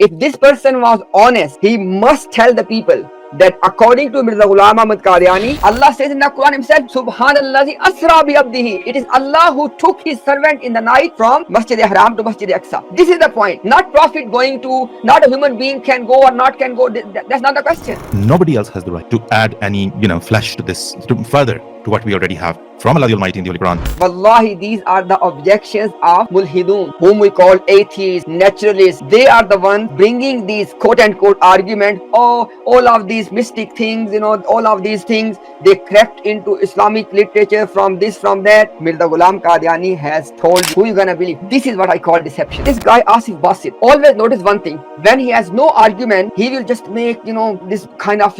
If this person was honest, he must tell the people that according to Mirza Ghulam Ahmad Qadiani, Allah says in the Quran himself, Subhanallahi asra bi abdihi. It is Allah who took his servant in the night from Masjid Haram to Masjid Aqsa. This is the point. Not Prophet going to, not a human being can go or not can go. That's not the question. Nobody else has the right to add any, flesh to this, to further to what we already have from Allah the Almighty in the Holy Quran. Wallahi, these are the objections of mulhidun, whom we call atheists, naturalists. They are the ones bringing these quote-unquote arguments. Oh, all of these mystic things, all of these things, they crept into Islamic literature from this, from that. Mirza Ghulam Qadiani has told who you gonna believe. This is what I call deception. This guy, Asif Basit, always notice one thing. When he has no argument, he will just make, this kind of,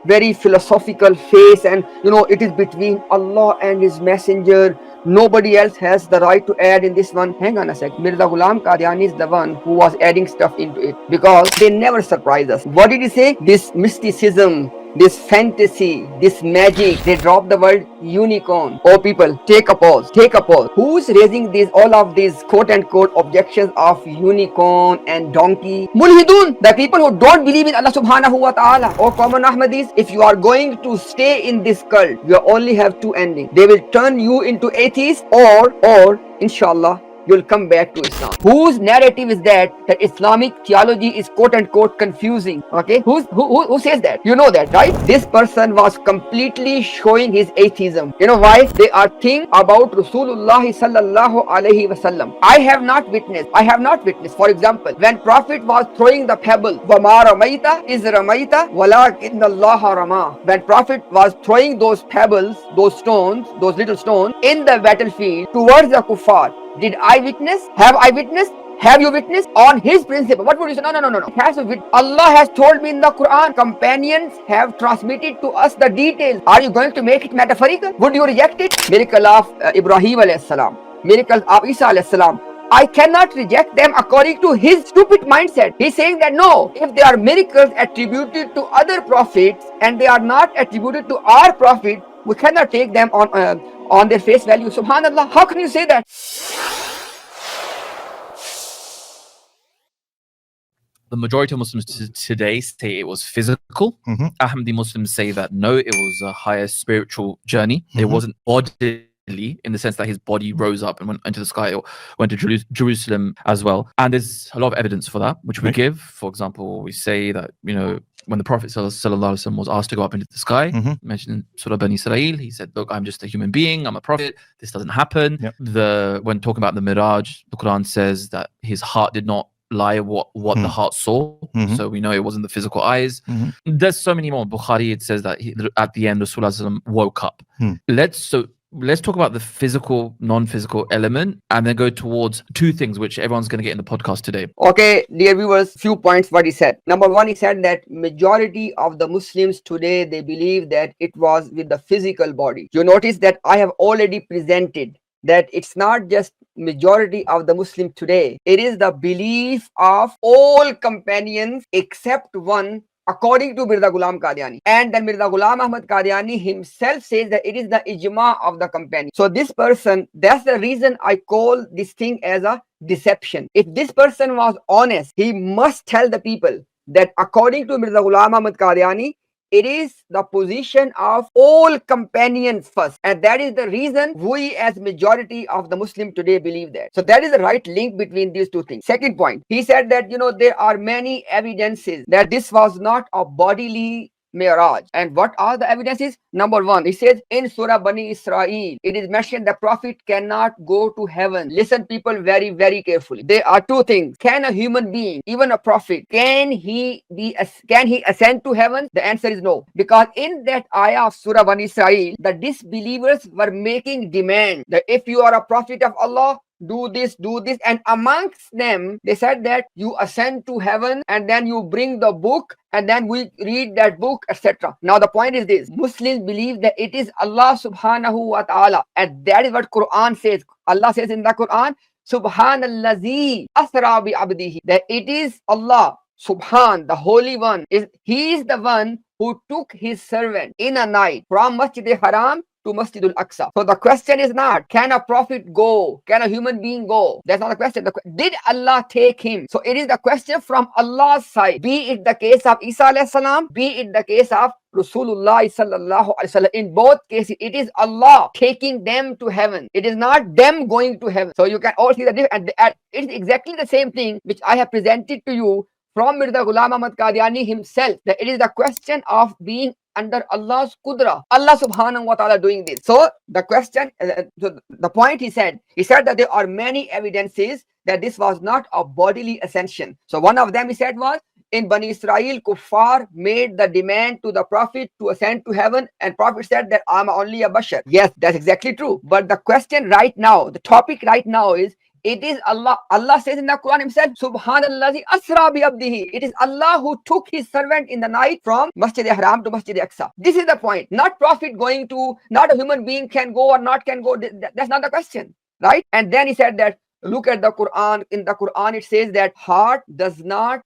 very philosophical face, and it is between Allah and his messenger. Nobody else has the right to add in this one. Hang on a sec. Mirza Ghulam Qadiani is the one who was adding stuff into it, because they never surprise us. What did he say? This mysticism, this fantasy, this magic, they drop the word unicorn. Oh people, take a pause, take a pause. Who's raising all of these quote-unquote objections of unicorn and donkey? Mulhidun, the people who don't believe in Allah subhanahu wa ta'ala. Oh common Ahmadis, if you are going to stay in this cult, you only have two endings. They will turn you into atheists, or inshallah you'll come back to Islam. Whose narrative is that Islamic theology is quote-unquote confusing? Okay, who says that? You know that, right? This person was completely showing his atheism. You know why? They are thinking about Rasulullah sallallahu alaihi wasallam. I have not witnessed. For example, when Prophet was throwing the pebble, وَمَا رَمَيْتَ إِذْ رَمَيْتَ وَلَكِنَّ اللَّهَ رَمَى. When Prophet was throwing those pebbles, those stones, those little stones in the battlefield towards the kuffar, did I witness? Have I witnessed? Have you witnessed? On his principle. What would you say? No. Allah has told me in the Quran, companions have transmitted to us the details. Are you going to make it metaphorical? Would you reject it? Miracle of Ibrahim alayhi salam. Miracle of Isa alayhi salam. I cannot reject them according to his stupid mindset. He's saying that no, if they are miracles attributed to other prophets and they are not attributed to our prophet, we cannot take them on their face value. Subhanallah, how can you say that? The majority of Muslims today say it was physical. Ahmadi Muslims say that no, it was a higher spiritual journey. It wasn't bodily, in the sense that his body rose up and went into the sky, or went to Jerusalem as well. And there's a lot of evidence for that, which we give. For example, we say that, when the Prophet ﷺ was asked to go up into the sky, mentioned in Surah Bani Israel, he said, look, I'm just a human being, I'm a prophet, this doesn't happen. When talking about the miraj, the Quran says that his heart did not lie what the heart saw. So we know it wasn't the physical eyes. There's so many more. Bukhari, it says that at the end Rasulullah woke up. Let's talk about the physical, non-physical element, and then go towards two things which everyone's going to get in the podcast today. Okay, dear viewers, few points what he said. Number one, he said that majority of the Muslims today, they believe that it was with the physical body. You notice that I have already presented that it's not just majority of the Muslim today. It is the belief of all companions except one, according to Mirza Ghulam Qadiani. And then Mirza Ghulam Ahmad Qadiani himself says that it is the ijma of the companion. So this person, that's the reason I call this thing as a deception. If this person was honest, he must tell the people that according to Mirza Ghulam Ahmad Qadiani, it is the position of all companions first. And that is the reason we as majority of the Muslim today believe that. So that is the right link between these two things. Second point, he said that, there are many evidences that this was not a bodily miraj. And what are the evidences? Number one, he says in Surah Bani Israel, it is mentioned the prophet cannot go to heaven. Listen people very, very carefully. There are two things. Can a human being, even a prophet, can he ascend to heaven? The answer is no. Because in that ayah of Surah Bani Israel, the disbelievers were making demand that if you are a prophet of Allah, do this, and amongst them they said that you ascend to heaven and then you bring the book and then we read that book, etc. Now the point is this: Muslims believe that it is Allah subhanahu wa ta'ala, and that is what Quran says. Allah says in the Quran, Subhanallazi asra bi abdihi, that it is Allah, Subhan, the Holy One, he is the one who took his servant in a night from Masjid Haram to Masjid al-Aqsa. So the question is not, can a prophet go? Can a human being go? That's not the question. Did Allah take him? So it is the question from Allah's side. Be it the case of Isa alayhi salam, be it the case of Rasulullah sallallahu alaihi wasallam. In both cases, it is Allah taking them to heaven. It is not them going to heaven. So you can all see the difference. And it is exactly the same thing which I have presented to you from Mirza Ghulam Ahmad Qadiani himself, that it is the question of being under Allah's qudra, Allah subhanahu wa ta'ala doing this. So the question, the point he said that there are many evidences that this was not a bodily ascension. So one of them he said was, in Bani Israel, Kuffar made the demand to the Prophet to ascend to heaven, and Prophet said that I'm only a bashar. Yes, that's exactly true. But the question right now, the topic right now is, it is Allah. Allah says in the Quran himself, Subhanallahi asra bi abdihi. It is Allah who took his servant in the night from Masjid Haram to Masjid Aqsa. This is the point. Not Prophet going to, not a human being can go or not can go. That's not the question, right? And then he said that, look at the Quran. In the Quran, it says that heart does not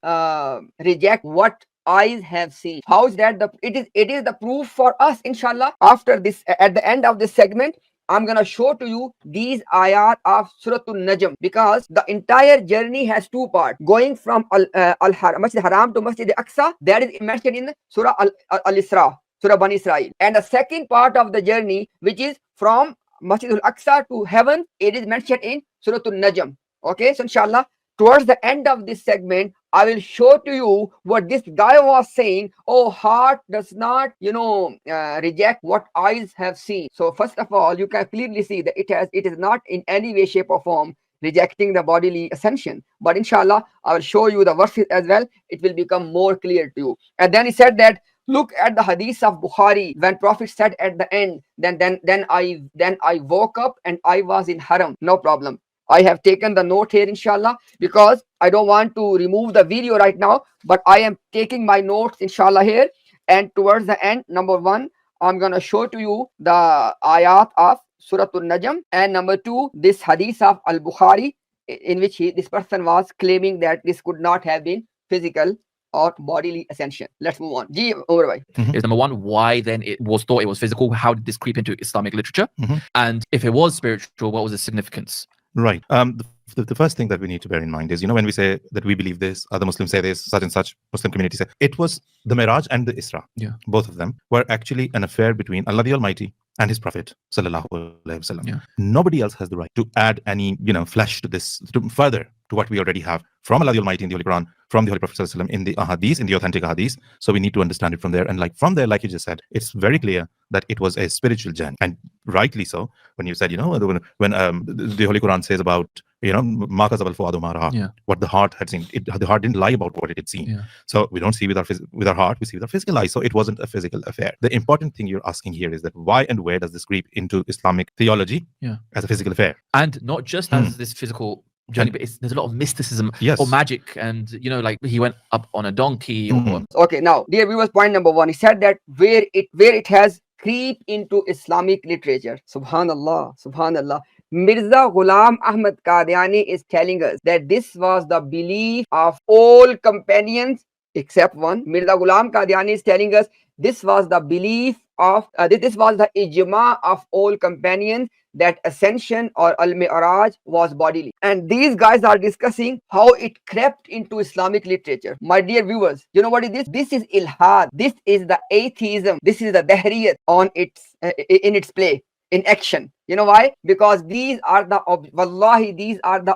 reject what eyes have seen. How is that? It is the proof for us, inshallah. After this, at the end of this segment, I'm going to show to you these ayat of Surah An-Najm, because the entire journey has two parts. Going from Masjid Haram to Masjid Aqsa, that is mentioned in Surah Al-Isra, Surah Bani Israel. And the second part of the journey, which is from Masjid Al-Aqsa to heaven, it is mentioned in Surah An-Najm. Okay, so inshallah, towards the end of this segment, I will show to you what this guy was saying. Oh, heart does not, reject what eyes have seen. So first of all, you can clearly see that it is not in any way, shape or form rejecting the bodily ascension. But inshallah, I will show you the verses as well. It will become more clear to you. And then he said that, look at the hadith of Bukhari, when Prophet said at the end, then I woke up and I was in haram. No problem. I have taken the note here, inshallah, because I don't want to remove the video right now, but I am taking my notes, inshallah, here. And towards the end, number one, I'm going to show to you the ayat of Surah An-Najm, and number two, this hadith of Al-Bukhari, in which this person was claiming that this could not have been physical or bodily ascension. Let's move on. Is number one, why then it was thought it was physical? How did this creep into Islamic literature? And if it was spiritual, what was the significance? Right. The first thing that we need to bear in mind is, when we say that we believe this, other Muslims say this, such and such Muslim community say, it was the Miraj and the Isra. Yeah. Both of them were actually an affair between Allah the Almighty and his Prophet sallallahu alaihi wasallam. Yeah. Nobody else has the right to add any, flesh to this, further to what we already have from Allah the Almighty in the Holy Quran, from the Holy Prophet sallallahu alaihi wasallam in the Ahadith, in the authentic Ahadith. So we need to understand it from there. And from there, like you just said, it's very clear that it was a spiritual journey, and rightly so. When you said, when the Holy Quran says about, what the heart had seen, the heart didn't lie about what it had seen. Yeah. So we don't see with our heart, we see with our physical eyes. So it wasn't a physical affair. The important thing you're asking here is that why and where does this creep into Islamic theology as a physical affair? And not just as this physical journey, but there's a lot of mysticism or magic, and like he went up on a donkey. Okay, now, dear viewers, point number one, he said that where it has creep into Islamic literature. Subhanallah, subhanallah. Mirza Ghulam Ahmad Qadiani is telling us that this was the belief of all companions except one. Mirza Ghulam Qadiani is telling us this was the belief of, this was the ijma of all companions, that ascension or al-miraj was bodily. And these guys are discussing how it crept into Islamic literature. My dear viewers, you know what is this? This is ilhad. This is the atheism. This is the dahriyat on in its play, in action. You know why? Because these are the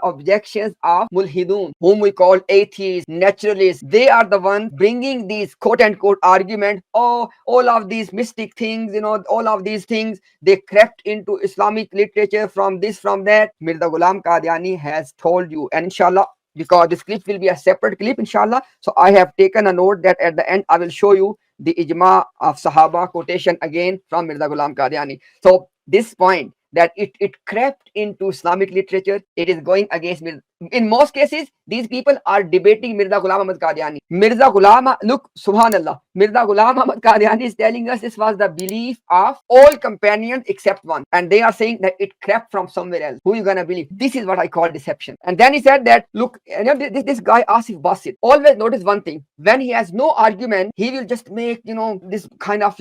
objections of mulhidun, whom we call atheists, naturalists. They are the ones bringing these quote-unquote arguments. Oh, all of these mystic things, all of these things, they crept into Islamic literature from this, from that. Mirza Ghulam Qadiani has told you, and inshallah, because this clip will be a separate clip, inshallah, so I have taken a note that at the end I will show you the ijma of Sahaba quotation again from Mirza Ghulam Qadiani. So this point, that it crept into Islamic literature, it is going against Mirza. In most cases, these people are debating Mirza Ghulam Ahmad Qadiani. Look, subhanallah, Mirza Ghulam Ahmad Qadiani is telling us this was the belief of all companions except one. And they are saying that it crept from somewhere else. Who are you going to believe? This is what I call deception. And then he said that, look, this guy Asif Basit, always notice one thing. When he has no argument, he will just make, this kind of,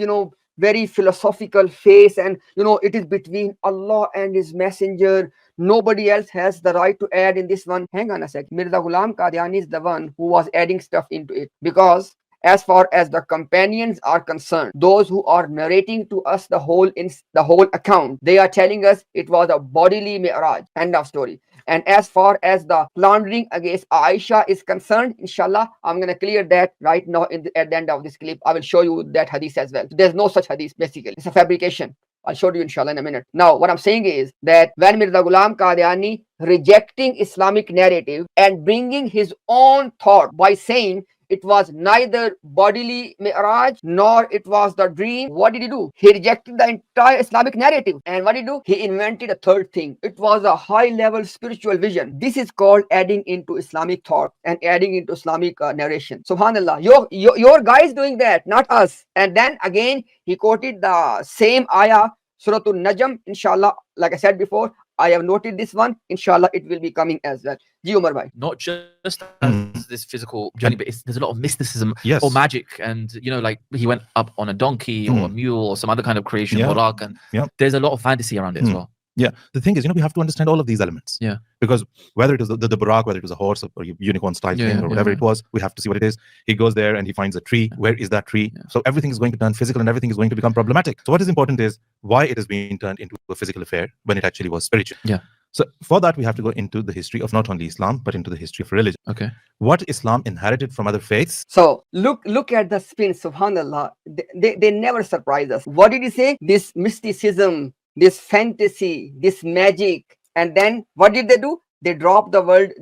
very philosophical face, and it is between Allah and his messenger. Nobody else has the right to add in this one. Hang on a sec. Mirza Ghulam Qadiani is the one who was adding stuff into it, because as far as the companions are concerned, those who are narrating to us the whole account, they are telling us it was a bodily miraj. End of story. And as far as the slandering against Aisha is concerned, inshallah, I'm going to clear that right now at the end of this clip. I will show you that hadith as well. There's no such hadith, basically. It's a fabrication. I'll show you inshallah in a minute. Now, what I'm saying is that when Mirza Ghulam Qadiani rejecting Islamic narrative and bringing his own thought by saying it was neither bodily miraj nor it was the dream, what did he do? He rejected the entire Islamic narrative. And what did he do? He invented a third thing. It was a high level spiritual vision. This is called adding into Islamic thought and adding into Islamic narration. Subhanallah. Your guys doing that, not us. And then again, he quoted the same ayah, Surah An-Najm. Inshallah, like I said before, I have noted this one. Inshallah, it will be coming as well. Ji Umar bhai. Not just as this physical journey, but there's a lot of mysticism or magic. And, like he went up on a donkey or a mule or some other kind of creation, Buraq, and there's a lot of fantasy around it as well. Yeah, the thing is, we have to understand all of these elements. Yeah. Because whether it was the Buraq, whether it was a horse or unicorn style thing or whatever it was, we have to see what it is. He goes there and he finds a tree. Where is that tree? So everything is going to turn physical and everything is going to become problematic. So what is important is why it is being turned into a physical affair when it actually was spiritual. Yeah. So for that, we have to go into the history of not only Islam, but into the history of religion. Okay. What Islam inherited from other faiths. So look at the spin, subhanallah. They never surprise us. What did he say? This mysticism, this fantasy, this magic. And then what did they do? They dropped the word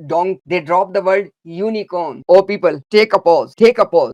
they dropped the word unicorn. Oh people, take a pause.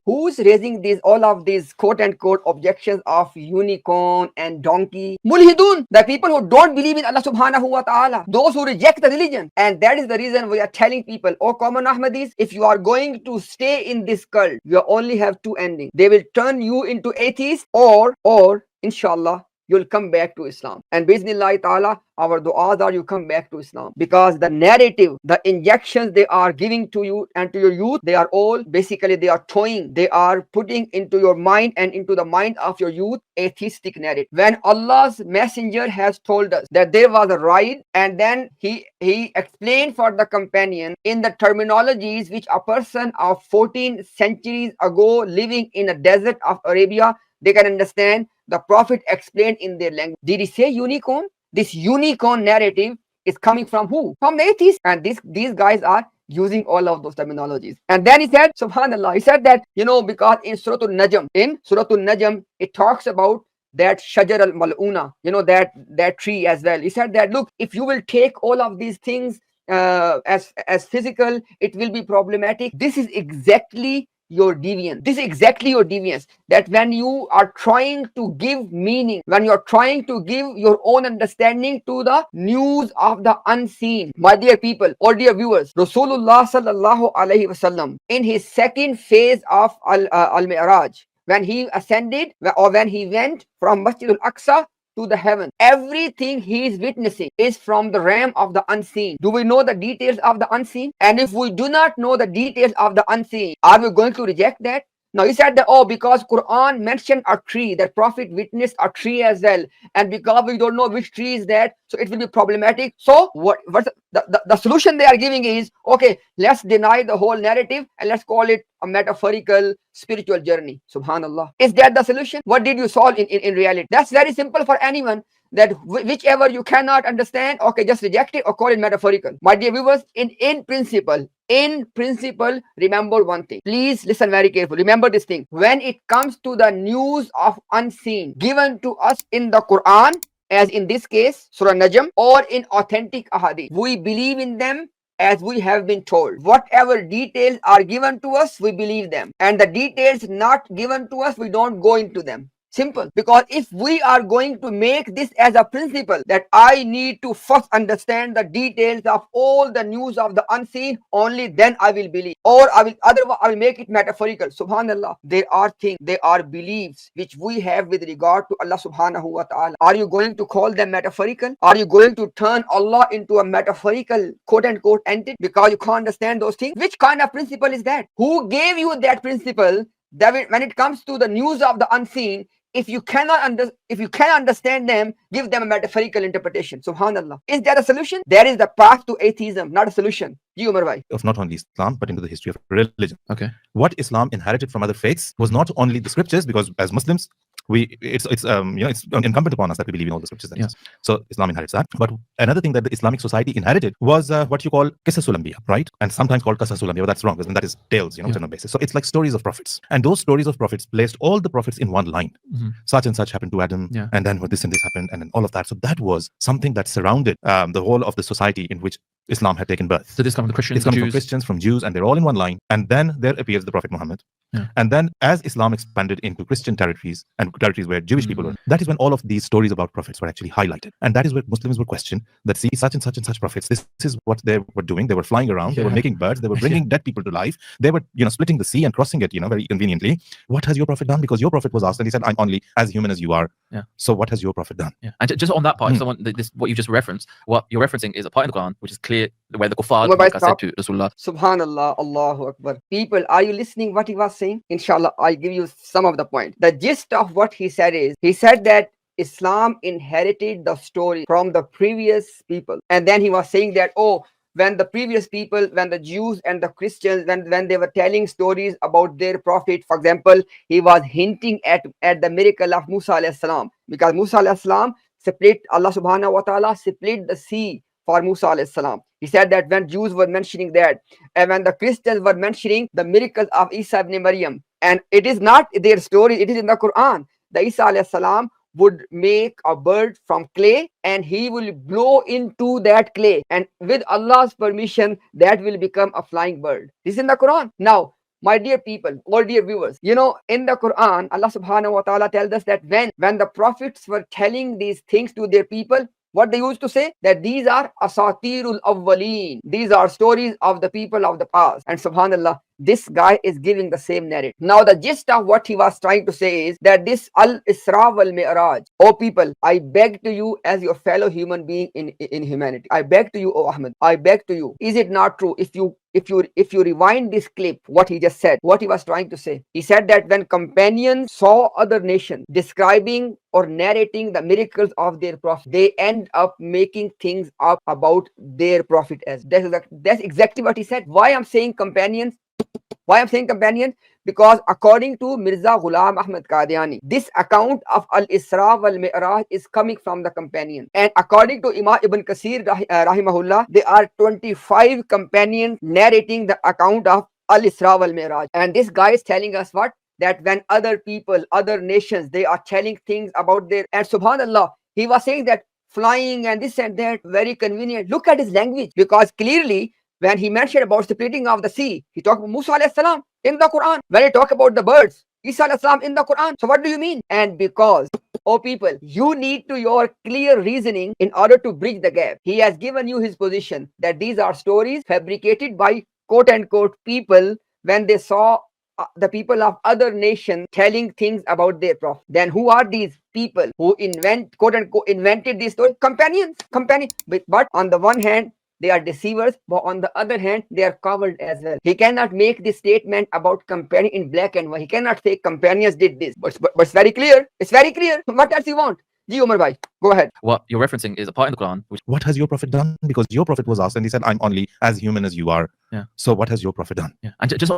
Who's raising all of these quote unquote objections of unicorn and donkey? Mulhidun, the people who don't believe in Allah subhanahu wa ta'ala, those who reject the religion. And that is the reason we are telling people, oh common Ahmadis, if you are going to stay in this cult, you only have two endings. They will turn you into atheists, or inshallah you'll come back to Islam. And Bismillah ta'ala, our du'as are you come back to Islam. Because the narrative, the injections they are giving to you and to your youth, they are all basically, they are toying, they are putting into your mind and into the mind of your youth atheistic narrative. When Allah's messenger has told us that there was a ride, and then he explained for the companion in the terminologies which a person of 14 centuries ago living in a desert of Arabia, they can understand. The Prophet explained in their language. Did he say unicorn? This unicorn narrative is coming from who? From the atheists. And these guys are using all of those terminologies. And then he said, subhanallah, he said that, because in Surah An-Najm, it talks about that Shajar al-Mal'una, that tree as well. He said that, look, if you will take all of these things as physical, it will be problematic. This is exactly your deviance. That when you are trying to give meaning, when you're trying to give your own understanding to the news of the unseen, my dear people or dear viewers, Rasulullah sallallahu alaihi wasallam in his second phase of al-miraj, when he ascended or when he went from Masjid al-Aqsa to the heaven, everything he is witnessing is from the realm of the unseen. Do we know the details of the unseen? And if we do not know the details of the unseen, are we going to reject that? Now he said that, because Quran mentioned a tree, that Prophet witnessed a tree as well, and because we don't know which tree is that, so it will be problematic. So what's the solution they are giving is, okay, let's deny the whole narrative and let's call it a metaphorical spiritual journey. Subhanallah. Is that the solution? What did you solve in reality? That's very simple for anyone. That whichever you cannot understand, okay, just reject it or call it metaphorical. My dear viewers, in principle, remember one thing. Please listen very carefully. Remember this thing. When it comes to the news of unseen given to us in the Quran, as in this case, Surah Najm, or in authentic ahadith, we believe in them as we have been told. Whatever details are given to us, we believe them. And the details not given to us, we don't go into them. Simple. Because if we are going to make this as a principle that I need to first understand the details of all the news of the unseen, only then I will believe. Or otherwise I will make it metaphorical. Subhanallah. There are things, there are beliefs which we have with regard to Allah subhanahu wa ta'ala. Are you going to call them metaphorical? Are you going to turn Allah into a metaphorical quote unquote entity because you can't understand those things? Which kind of principle is that? Who gave you that principle that when it comes to the news of the unseen, if you can understand them, give them a metaphorical interpretation. Subhanallah. Is there a solution? There is the path to atheism, not a solution. Ji Umar bhai. Of not only Islam, but into the history of religion. Okay. What Islam inherited from other faiths was not only the scriptures, because as Muslims, it's incumbent upon us that we believe in all the scriptures. Yeah. So Islam inherits that. But another thing that the Islamic society inherited was what you call Qisasul Anbiya, right? And sometimes called Qasasul Anbiya, but that's wrong, because that is tales, which are on basis. So it's like stories of prophets. And those stories of prophets placed all the prophets in one line. Such and such happened to Adam, and then this and this happened, and then all of that. So that was something that surrounded the whole of the society in which Islam had taken birth. So this comes from the Christians, it's coming from Christians, from Jews, and they're all in one line. And then there appears the Prophet Muhammad. And then as Islam expanded into Christian territories and territories where Jewish people were, that is when all of these stories about prophets were actually highlighted. And that is where Muslims were questioned that, see, such and such and such prophets, this is what they were doing. They were flying around, they were making birds, they were bringing dead people to life, they were splitting the sea and crossing it very conveniently. What has your prophet done? Because your prophet was asked and he said, I'm only as human as you are. So what has your prophet done? And just on that part, if what you just referenced, what you're referencing is a part in the Quran which is clear where the kuffar said to Rasulullah. Subhanallah, Allahu Akbar. People, are you listening what he was saying? Inshallah, I'll give you some of the point. The gist of what he said is, he said that Islam inherited the story from the previous people. And then he was saying that, when the previous people, when the Jews and the Christians, when they were telling stories about their prophet, for example, he was hinting at the miracle of Musa alayhi salam, because Musa alayhi salam Allah subhanahu wa ta'ala split the sea for Musa alayhi salam. He said that when Jews were mentioning that, and when the Christians were mentioning the miracles of Isa ibn Maryam, and it is not their story, it is in the Quran. The Isa alayhi salam would make a bird from clay and he will blow into that clay, and with Allah's permission that will become a flying bird. This is in the Quran. Now, my dear people, all dear viewers, in the Quran, Allah subhanahu wa ta'ala tells us that when the prophets were telling these things to their people, what they used to say, that these are asatirul awwaleen, these are stories of the people of the past. And subhanallah, this guy is giving the same narrative. Now the gist of what he was trying to say is that this al-isra wal miraj, oh people, I beg to you as your fellow human being in humanity, I beg to you, oh Ahmad, I beg to you, is it not true, if you rewind this clip, what he just said, what he was trying to say, he said that when companions saw other nations describing or narrating the miracles of their prophet, they end up making things up about their prophet as. That's exactly what he said. Why I'm saying companions? Because according to Mirza Ghulam Ahmad Qadiani, this account of al-isra wal miraj is coming from the companions. And according to Imam Ibn Kasir rahimahullah, there are 25 companions narrating the account of al-isra wal miraj. And this guy is telling us what? That when other people, other nations, they are telling things about their, and subhanallah, he was saying that flying and this and that, very convenient. Look at his language, because clearly when he mentioned about splitting of the sea, he talked about Musa alayhi salam in the Quran. When he talked about the birds, Isa alayhi salam in the Quran. So what do you mean? And because, oh people, you need to your clear reasoning in order to bridge the gap. He has given you his position that these are stories fabricated by quote unquote people when they saw the people of other nations telling things about their prophet. Then who are these people who quote unquote invented these stories? Companions. But on the one hand, they are deceivers, but on the other hand, they are covered as well. He cannot make this statement about companion in black and white. He cannot say companions did this, but it's very clear. It's very clear. What else you want? Ji Umar bhai, go ahead. What you're referencing is a part in the Quran. What has your prophet done? Because your prophet was asked and he said, I'm only as human as you are. So what has your prophet done? And just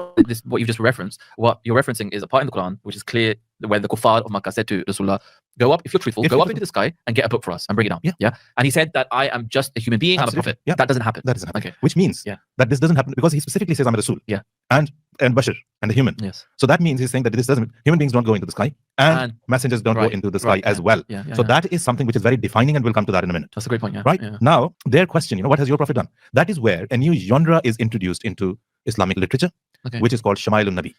what you've just referenced, what you're referencing is a part in the Quran which is clear where the kuffar of Makkah said to Rasulullah, go up, if you're truthful, go up into the sky and get a book for us and bring it down. And he said that I am just a human being, Absolutely. I'm a prophet. That doesn't happen. That doesn't happen. Okay. Which means that this doesn't happen because he specifically says I'm a Rasul. And Bashar and a human. So that means he's saying that this doesn't, human beings don't go into the sky and messengers don't go into the sky as well. So that is something which is very defining, and we'll come to that in a minute. That's a great point. Now, their question, what has your prophet done? That is where a new genre is introduced into Islamic literature, which is called Shamailun Nabi.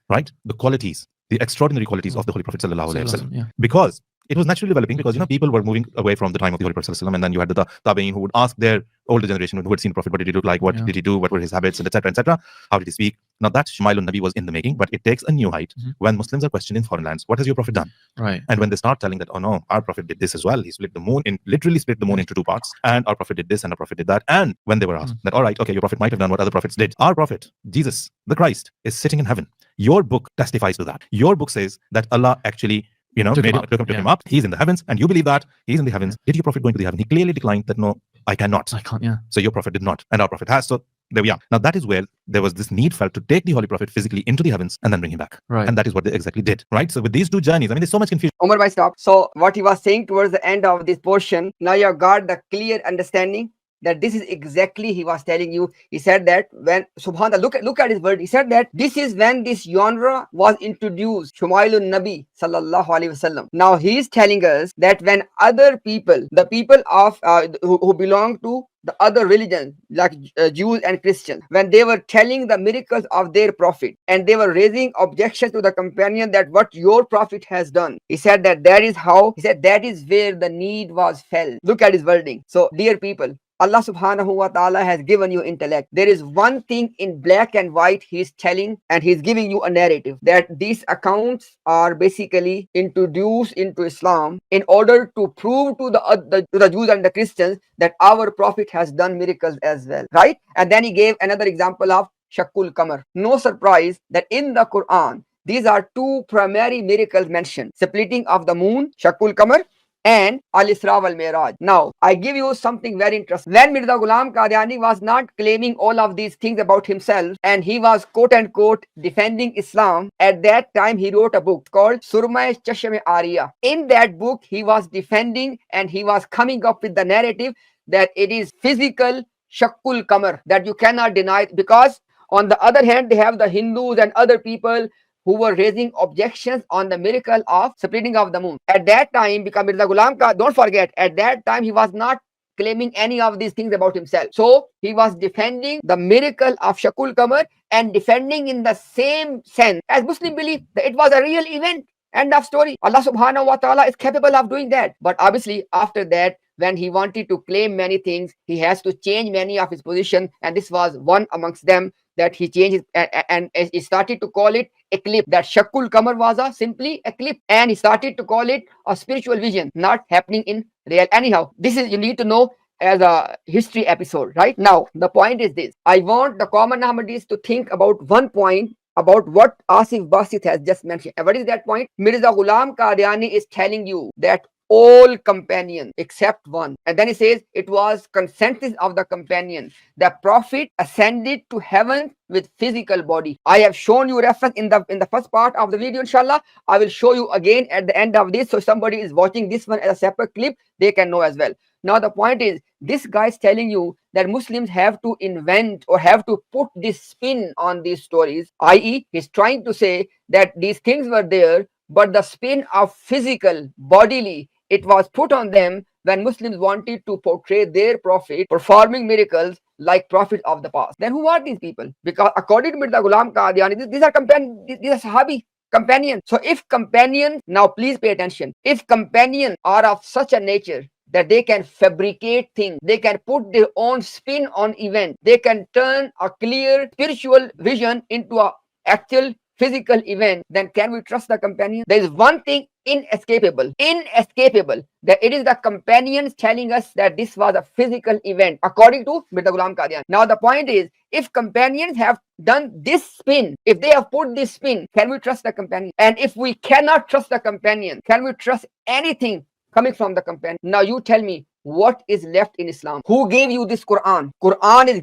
Right? The qualities, the extraordinary qualities of the Holy Prophet sallallahu alaihi wasallam. Because it was naturally developing, because people were moving away from the time of the Holy Prophet sallallahu alaihi wasallam, and then you had the Tabi'in who would ask their older generation who had seen the Prophet, what did he look like, what did he do, what were his habits, and etc. How did he speak? Now that Shamailun Nabi was in the making, but it takes a new height when Muslims are questioned in foreign lands, what has your prophet done? And when they start telling that, oh no, our prophet did this as well, he split the moon literally split the moon into two parts, and our prophet did this and our prophet did that. And when they were asked that, all right, okay, your prophet might have done what other prophets did, our prophet Jesus the Christ is sitting in heaven, your book testifies to that. Your book says that Allah actually Took him took him up. He's in the heavens, and you believe that he's in the heavens. Did your prophet go into the heaven? He clearly declined that. No, I cannot. I can't. Yeah. So your prophet did not, and our prophet has. So there we are. Now that is where there was this need felt to take the holy prophet physically into the heavens and then bring him back. Right. And that is what they exactly did. Right. So with these two journeys, I mean, there's so much confusion. Umar bhai, stop. So what he was saying towards the end of this portion, now you have got the clear understanding that this is exactly he was telling you. He said that when subhanallah, look at his word. He said that this is when this genre was introduced, Shumailun Nabi sallallahu alaihi wasallam. Now he is telling us that when other people, the people of who belong to the other religions like Jews and Christians, when they were telling the miracles of their prophet and they were raising objections to the companion that what your prophet has done, he said that that is how, he said that is where the need was felt. Look at his wording. So dear people, Allah subhanahu wa ta'ala has given you intellect. There is one thing in black and white he's telling, and he's giving you a narrative that these accounts are basically introduced into Islam in order to prove to the Jews and the Christians that our prophet has done miracles as well, right? And then he gave another example of Shakul Qamar. No surprise that in the Quran, these are two primary miracles mentioned: splitting of the moon, Shakul Qamar, and al-isra wal miraj. Now, I give you something very interesting. When Mirza Ghulam Qadiani was not claiming all of these things about himself, and he was quote unquote defending Islam, at that time he wrote a book called Surmai Chashme Ariya. In that book, he was defending and he was coming up with the narrative that it is physical Shakul Qamar, that you cannot deny, because on the other hand, they have the Hindus and other people who were raising objections on the miracle of splitting of the moon. At that time, because Mirza Ghulam Ka, don't forget, at that time he was not claiming any of these things about himself. So he was defending the miracle of Shakul Qamar and defending in the same sense as Muslim belief that it was a real event. End of story. Allah subhanahu wa ta'ala is capable of doing that. But obviously after that, when he wanted to claim many things, he has to change many of his position, and this was one amongst them, that he changed and he started to call it eclipse, that Shakul Qamar was a simply eclipse, and he started to call it a spiritual vision, not happening in real. Anyhow, this is, you need to know as a history episode. Right now, the point is this: I want the common Ahmadis to think about one point about what Asif Basit has just mentioned. And what is that point? Mirza Ghulam Qadiani is telling you that all companions except one, and then he says it was consensus of the companion, the prophet ascended to heaven with physical body. I have shown you reference in the first part of the video. Inshallah, I will show you again at the end of this, so if somebody is watching this one as a separate clip, they can know as well. Now the point is, this guy is telling you that Muslims have to invent or have to put this spin on these stories, i.e. he's trying to say that these things were there, but the spin of physical, bodily, it was put on them when Muslims wanted to portray their prophet performing miracles like prophets of the past. Then who are these people? Because according to Mirza Ghulam Qadiani, these are Sahabi companions. So if companions, now please pay attention, if companions are of such a nature that they can fabricate things, they can put their own spin on events, they can turn a clear spiritual vision into an actual physical event, then can we trust the companion? There is one thing inescapable, that it is the companions telling us that this was a physical event according to Mirza Ghulam Qadiani. Now the point is, if companions have done this spin, if they have put this spin, can we trust the companion? And if we cannot trust the companion, can we trust anything coming from the companion? Now you tell me, what is left in Islam? Who gave you this Quran? Quran is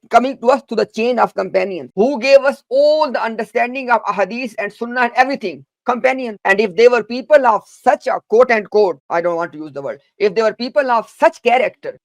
coming to us through the chain of companions. Who gave us all the understanding of ahadith and sunnah and everything? Companion. And if they were people of such a quote unquote, I don't want to use the word, if they were people of such character,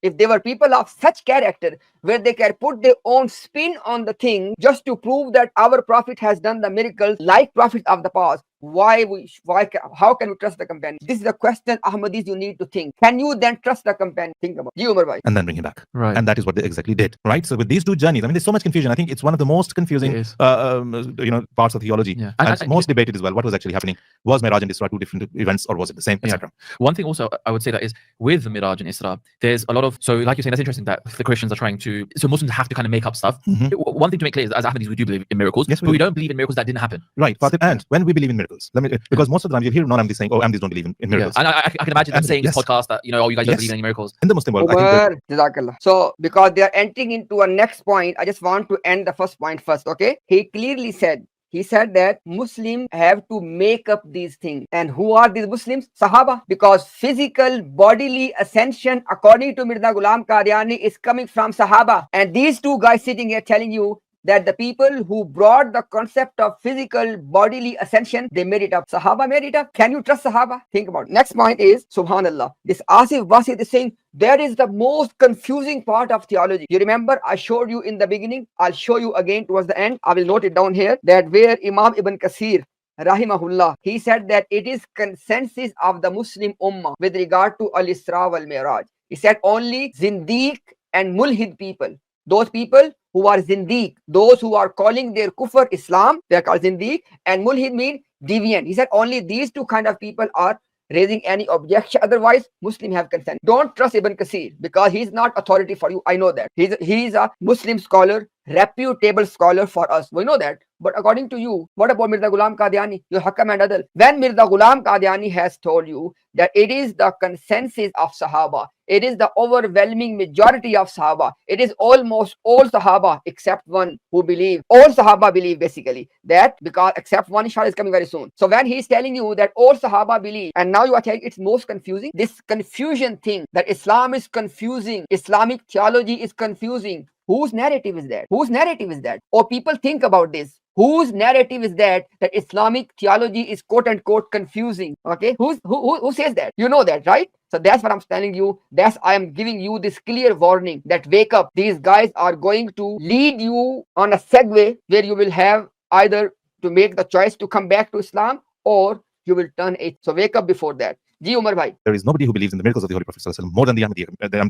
where they can put their own spin on the thing just to prove that our prophet has done the miracles like prophets of the past, how can we trust the companion? This is the question, Ahmadis, you need to think. Can you then trust the companion? Think about it. Umar bhai. And then bring him back. Right. And that is what they exactly did. Right. So with these two journeys, I mean, there's so much confusion. I think it's one of the most confusing parts of theology. Yeah. And most debated as well. What was actually happening? Was Miraj and Isra two different events, or was it the same, etc.? One thing also I would say that is with the Miraj and Isra, there's a lot of, so like you're saying, that's interesting that the Christians are trying to, so Muslims have to kind of make up stuff. One thing to make clear is, as Ahmadis, we do believe in miracles, yes, but we don't believe in miracles that didn't happen. Right. And when we believe in miracles, because most of the time you'll hear non-Ahmadis saying, oh, Ahmadis don't believe in miracles. And I can imagine them saying in this podcast that, oh, you guys don't believe in any miracles. In the Muslim world, Umar, Jazakallah. So because they are entering into a next point, I just want to end the first point first, okay? He clearly said He said that Muslims have to make up these things. And who are these Muslims? Sahaba. Because physical bodily ascension, according to Mirza Ghulam Qadiani, is coming from Sahaba. And these two guys sitting here telling you that the people who brought the concept of physical bodily ascension, they made it up. Sahaba made it up. Can you trust Sahaba? Think about it. Next point is, subhanallah, this Asif Basit is saying that is the most confusing part of theology. You remember I showed you in the beginning, I'll show you again towards the end. I will note it down here, that where Imam Ibn Kasir rahimahullah, he said that it is consensus of the Muslim ummah with regard to al-isra wal miraj. He said only zindiq and mulhid people, those people who are zindiq, those who are calling their kufr Islam, they are called zindiq, and mulhid mean deviant. He said only these two kind of people are raising any objection. Otherwise, Muslim have consent. Don't trust Ibn Kasir because he's not authority for you. I know that. He's a Muslim scholar, reputable scholar for us. We know that. But according to you, what about Mirza Ghulam Qadiani, your Hakam and Adal? When Mirza Ghulam Qadiani has told you that it is the consensus of Sahaba, it is the overwhelming majority of Sahaba, it is almost all Sahaba except one who believe, all Sahaba believe basically that, because except one, inshallah, is coming very soon. So when he is telling you that all Sahaba believe, and now you are telling it's most confusing, this confusion thing, that Islam is confusing, Islamic theology is confusing. Whose narrative is that? Whose narrative is that? Or people think about this. Whose narrative is that Islamic theology is quote unquote confusing? Okay, who says that? You know that, right? So that's what I'm telling you. That's I am giving you this clear warning that wake up. These guys are going to lead you on a segue where you will have either to make the choice to come back to Islam or you will turn it. So wake up before that. Ji Umar bhai. There is nobody who believes in the miracles of the Holy Prophet ﷺ more than the Ahmadi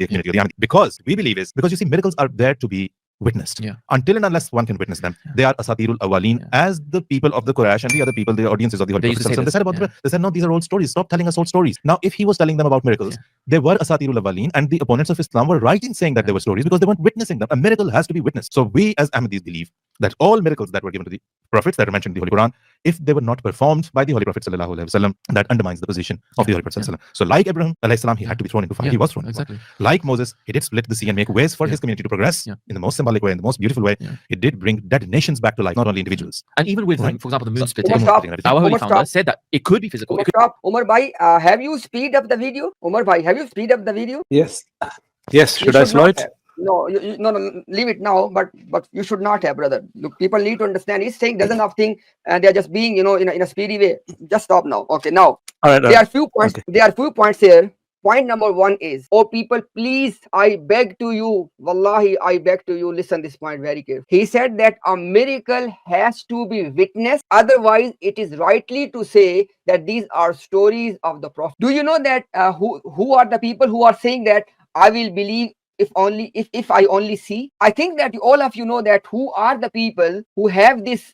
community, or the Ahmadi. Because we believe is, because you see, miracles are there to be witnessed. Until and unless one can witness them, they are asatirul awwalin, as the people of the Quraysh and the other people, the audiences of the Holy Prophet ﷺ, they said about they said, no, these are old stories. Stop telling us old stories. Now, if he was telling them about miracles, they were asatirul awwalin, and the opponents of Islam were right in saying that they were stories because they weren't witnessing them. A miracle has to be witnessed. So we as Ahmadis believe that all miracles that were given to the prophets that are mentioned in the Holy Quran, if they were not performed by the Holy Prophet ﷺ, that undermines the position of the Holy Prophet ﷺ. So like Abraham alayhi salam, he had to be thrown into fire. He was thrown into fire. Like Moses, he did split the sea and make ways for his community to progress in the most symbolic way, in the most beautiful way. It did bring dead nations back to life, not only individuals. And even with, for example, the moon splitting, our Holy Founder said that it could be physical. Stop. Umar bhai, have you speed up the video? Umar bhai, have you speed up the video? Yes. Yes. Should I slow it? No, no, leave it now. But you should not have, brother. Look, people need to understand. He's saying dozen of things, and they are just being, in a speedy way. Just stop now. Okay, now. All right. There are few points. Okay. There are few points here. Point number one is, oh people, please, I beg to you, wallahi, I beg to you, listen this point very carefully. He said that a miracle has to be witnessed, otherwise it is rightly to say that these are stories of the Prophet. Do you know that who are the people who are saying that I will believe if I only see? I think that all of you know that who are the people who have this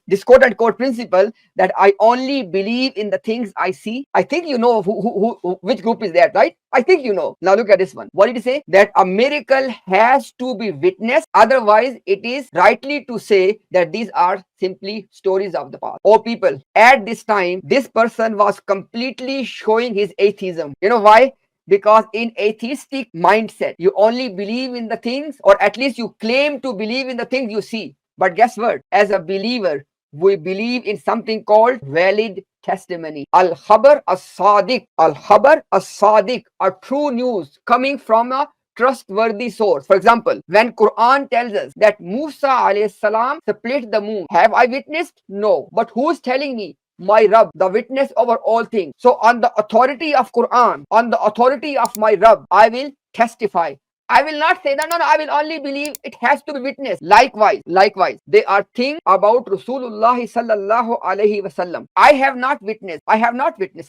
this quote unquote principle that I only believe in the things I see. I think you know who which group is that, right? I think you know. Now look at this one. What did he say? That a miracle has to be witnessed, otherwise it is rightly to say that these are simply stories of the past. Oh people, at this time this person was completely showing his atheism. You know why? Because in atheistic mindset, you only believe in the things, or at least you claim to believe in the things you see. But guess what? As a believer, we believe in something called valid testimony. Al-Khabar as-Sadiq. Al-Khabar as-Sadiq, a true news coming from a trustworthy source. For example, when Quran tells us that Musa alayhi salam split the moon, have I witnessed? No. But who's telling me? My Rabb, the witness over all things. So on the authority of Quran, on the authority of my Rabb, I will testify. I will not say that, no, I will only believe it has to be witnessed. Likewise, there are things about Rasulullah sallallahu alaihi wasallam. I have not witnessed.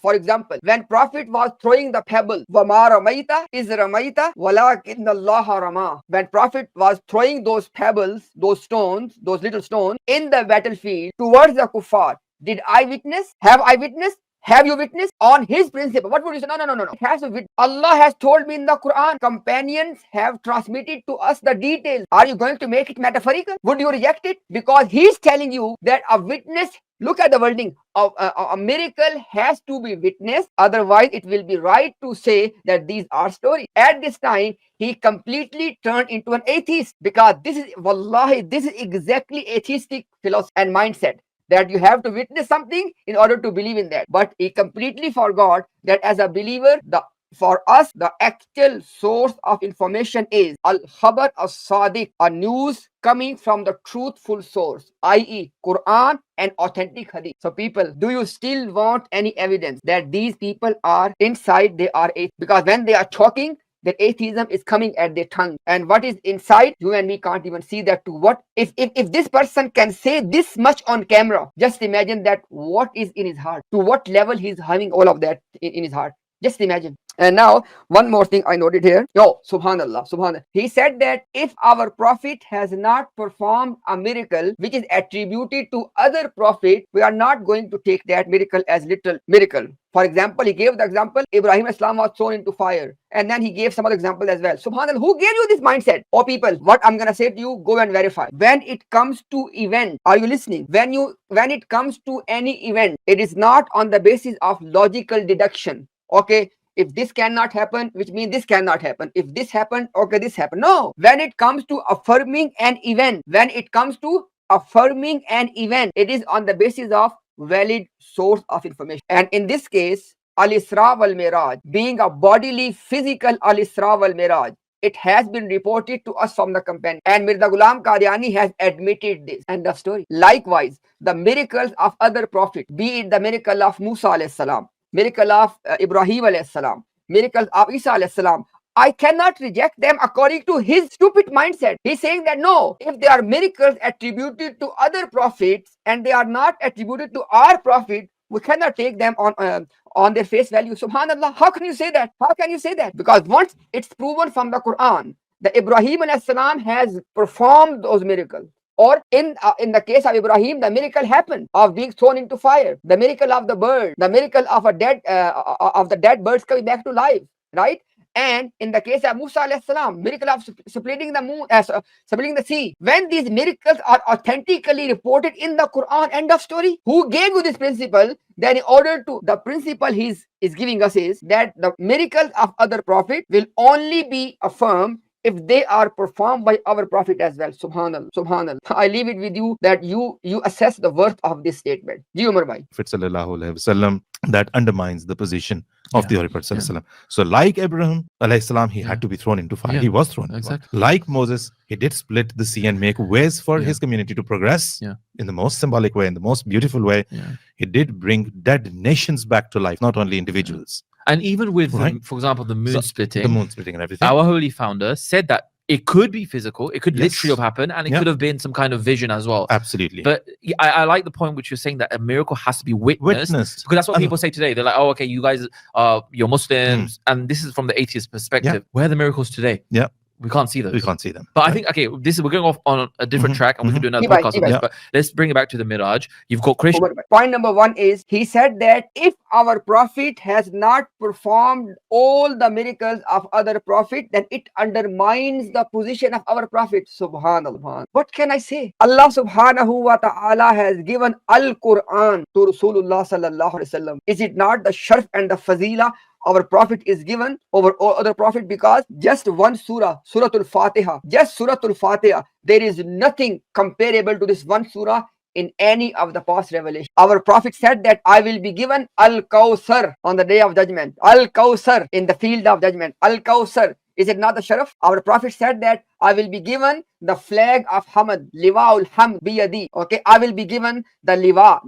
For example, when Prophet was throwing the pebble, وَمَا رَمَيْتَ إِذْ رَمَيْتَ وَلَكِنَّ اللَّهَ رَمَى. When Prophet was throwing those pebbles, those stones, those little stones in the battlefield towards the kuffar, did I witness? Have I witnessed? Have you witnessed? On his principle. What would you say? No. It has to witness. Allah has told me in the Quran, companions have transmitted to us the details. Are you going to make it metaphorical? Would you reject it? Because he's telling you that a witness Look at the wording of a miracle has to be witnessed, otherwise it will be right to say that these are stories. At this time, he completely turned into an atheist, because this is, wallahi, this is exactly atheistic philosophy and mindset, that you have to witness something in order to believe in that. But he completely forgot that as a believer, for us, the actual source of information is al-khabar as-sadiq, a news coming from the truthful source, i.e. Quran and authentic hadith. So people, do you still want any evidence that these people are inside, they are atheists? Because when they are talking, that atheism is coming at their tongue, and what is inside, you and me can't even see that. To what, if this person can say this much on camera, just imagine that what is in his heart, to what level he's having all of that in his heart. Just imagine. And now, one more thing I noted here. Yo, subhanallah, subhanallah. He said that if our prophet has not performed a miracle which is attributed to other prophet, we are not going to take that miracle as literal miracle. For example, he gave the example, Ibrahim Islam was thrown into fire. And then he gave some other example as well. Subhanallah, who gave you this mindset? Oh people, what I'm going to say to you, go and verify. When it comes to event, are you listening? When it comes to any event, it is not on the basis of logical deduction. Okay, if this cannot happen, which means this cannot happen. If this happened, okay, this happened. No. When it comes to affirming an event, it is on the basis of valid source of information. And in this case, al-isra wal miraj, being a bodily, physical al-isra wal miraj, it has been reported to us from the companion, and Mirza Ghulam Qadiani has admitted this. End of story. Likewise, the miracles of other prophets, be it the miracle of Musa alayhi salam, miracle of Ibrahim alayhi salam, miracles of Isa alayhi salam, I cannot reject them according to his stupid mindset. He's saying that no, if they are miracles attributed to other prophets and they are not attributed to our prophet, we cannot take them on their face value. Subhanallah, how can you say that? How can you say that? Because once it's proven from the Quran that Ibrahim alayhi salam has performed those miracles, or in the case of Ibrahim, the miracle happened of being thrown into fire, the miracle of the bird, the miracle of the dead birds coming back to life, right? And in the case of Musa alayhi salam, miracle of splitting the moon, splitting the sea. When these miracles are authentically reported in the Quran, end of story. Who gave you this principle? Then in order to, the principle he is giving us is that the miracles of other prophet will only be affirmed if they are performed by our prophet as well. Subhanallah, subhanallah. I leave it with you that you assess the worth of this statement. Ji Umar bhai. Sallallahu alaihi wasallam, that undermines the position of the Holy Prophet sallallahu alaihi wasallam. So like Abraham alayhi salam, he had to be thrown into fire. He was thrown into fire. Like Moses, he did split the sea and make ways for his community to progress in the most symbolic way, in the most beautiful way. He did bring dead nations back to life, not only individuals. And even with, for example, the moon splitting and everything, our holy founder said that it could be physical, it could literally have happened, and it could have been some kind of vision as well. Absolutely. But I like the point which you're saying, that a miracle has to be witnessed. Because that's what people say today. They're like, oh, okay, you guys, you're Muslims, and this is from the atheist perspective. Where are the miracles today? We can't see those. We can't see them. But I think, okay, we're going off on a different track, and we can do another podcast on this. But let's bring it back to the miraj. You've got Christian. Point number one is, he said that if our prophet has not performed all the miracles of other prophet, then it undermines the position of our prophet. Subhanallah. What can I say? Allah subhanahu wa ta'ala has given Al-Quran to Rasulullah sallallahu alaihi wasallam. Is it not the sharf and the fazila our prophet is given over all other prophet? Because just one surah, Suratul Fatiha, there is nothing comparable to this one surah in any of the past revelation. Our prophet said that I will be given Al-Kawthar on the day of judgment. Al-Kawthar in the field of judgment. Al-Kawthar. Is it not the sharaf? Our prophet said that I will be given the flag of Hamad, Liwa'ul Hamd biyadi. Okay, I will be given the liwa,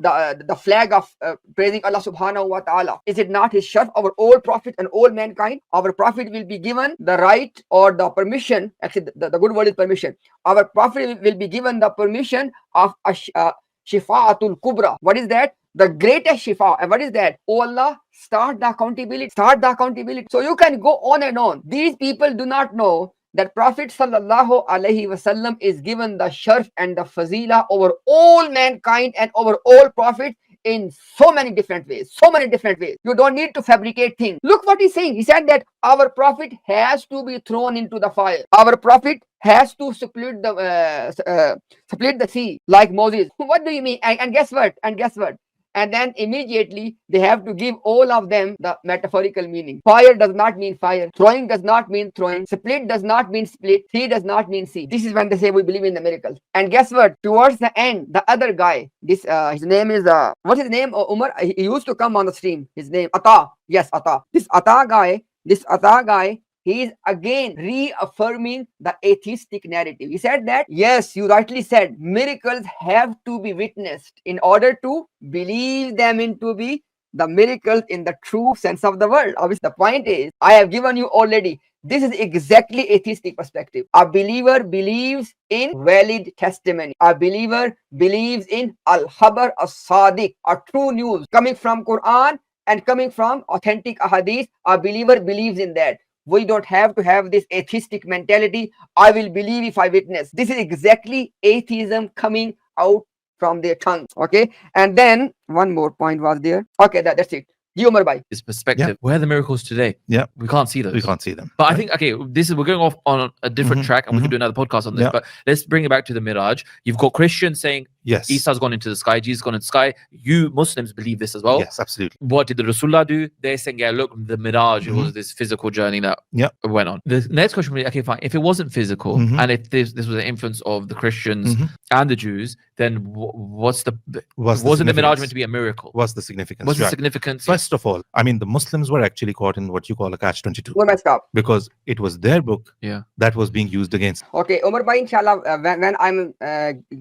the flag of praising Allah subhanahu wa ta'ala. Is it not his sharaf? Our all prophet and all mankind, our prophet will be given the right or the permission. Actually, the good word is permission. Our prophet will be given the permission of Shifa'atul Kubra. What is that? The greatest shifa. And what is that? Oh Allah, start the accountability. Start the accountability. So you can go on and on. These people do not know that Prophet sallallahu alaihi wasallam is given the sharf and the fazila over all mankind and over all prophets in so many different ways. So many different ways. You don't need to fabricate things. Look what he's saying. He said that our prophet has to be thrown into the fire. Our prophet has to split the sea like Moses. What do you mean? And guess what? And guess what? And then immediately they have to give all of them the metaphorical meaning. Fire does not mean fire. Throwing does not mean throwing. Split does not mean split. Sea does not mean sea. This is when they say we believe in the miracle. And guess what? Towards the end, the other guy, his name is, what's his name? Umar. He used to come on the stream. His name, Ata. Yes, Ata. This Ata guy, he is again reaffirming the atheistic narrative. He said that, yes, you rightly said, miracles have to be witnessed in order to believe them into be the miracles in the true sense of the word. Obviously, the point is, I have given you already. This is exactly atheistic perspective. A believer believes in valid testimony. A believer believes in al-khabar as-sadiq, a true news coming from Quran and coming from authentic ahadith. A believer believes in that. We don't have to have this atheistic mentality. I will believe if I witness. This is exactly atheism coming out from their tongue. Okay. And then one more point was there. Okay, that's it. Umar bhai. His perspective. Where are the miracles today? Yeah. We can't see those. We can't see them. But I think, okay, we're going off on a different track and we can do another podcast on this. Yeah. But let's bring it back to the miraj. You've got Christians saying, Yes. Isa's gone into the sky, Jesus gone into the sky. You Muslims believe this as well. Yes, absolutely. What did the Rasulullah do? They're saying, yeah, look, the miraj, it was this physical journey that went on. The next question will be, okay, fine. If it wasn't physical and if this was an influence of the Christians and the Jews, then wasn't the miraj meant to be a miracle? What's the significance? What's the significance? First of all, I mean, the Muslims were actually caught in what you call a catch-22. Where must stop? Because it was their book that was being used against. Okay, Umar bhai, inshallah, when I'm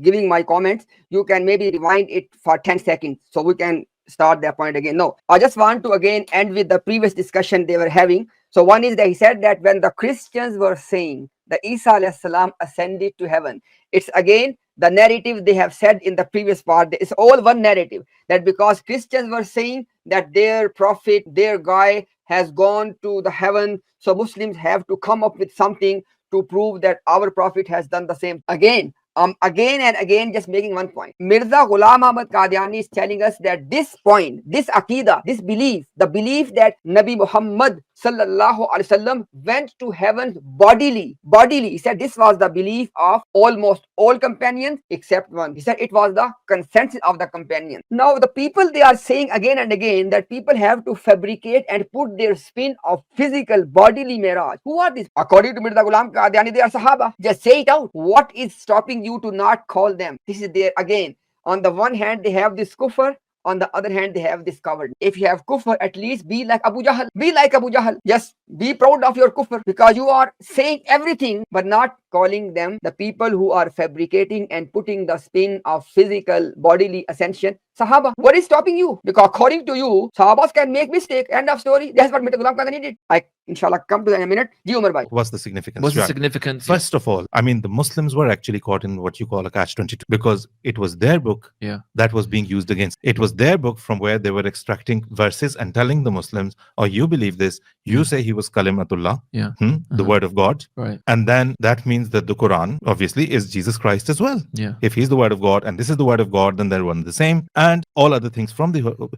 giving my comments, you can maybe rewind it for 10 seconds so we can start that point again. No, I just want to again end with the previous discussion they were having. So one is that he said that when the Christians were saying that Isa alayhi salam ascended to heaven, it's again the narrative they have said in the previous part. It's all one narrative, that because Christians were saying that their prophet, their guy has gone to the heaven, so Muslims have to come up with something to prove that our prophet has done the same. Again and again, just making one point. Mirza Ghulam Ahmad Qadiani is telling us that this point, this aqidah, this belief, the belief that Nabi Muhammad sallallahu alaihi wasallam went to heaven bodily. He said this was the belief of almost all companions except one. He said it was the consensus of the companions. Now the people, they are saying again and again that people have to fabricate and put their spin of physical bodily miraj. Who are these? According to Mirza Ghulam Qadiani, they are Sahaba. Just say it out. What is stopping you to not call them? This is there again. On the one hand, they have this kufr. On the other hand, they have this covered. If you have kufr, at least be like Abu Jahl. Be like Abu Jahl. Just be proud of your kufr, because you are saying everything but not calling them the people who are fabricating and putting the spin of physical bodily ascension. Sahaba, what is stopping you? Because according to you, Sahabas can make mistake. End of story. That's what Mirza Ghulam Qadiani did. I inshallah come to that in a minute. Ji Umar bhai. What's the significance? What's the significance? First of all, I mean, the Muslims were actually caught in what you call a catch-22 because it was their book that was being used against. It was their book from where they were extracting verses and telling the Muslims, oh, you believe this, you say he was Kalimatullah, the word of God. Right. And then that means that the Quran obviously is Jesus Christ as well. If he's the word of God and this is the word of God, then they're one and the same. And all other things from the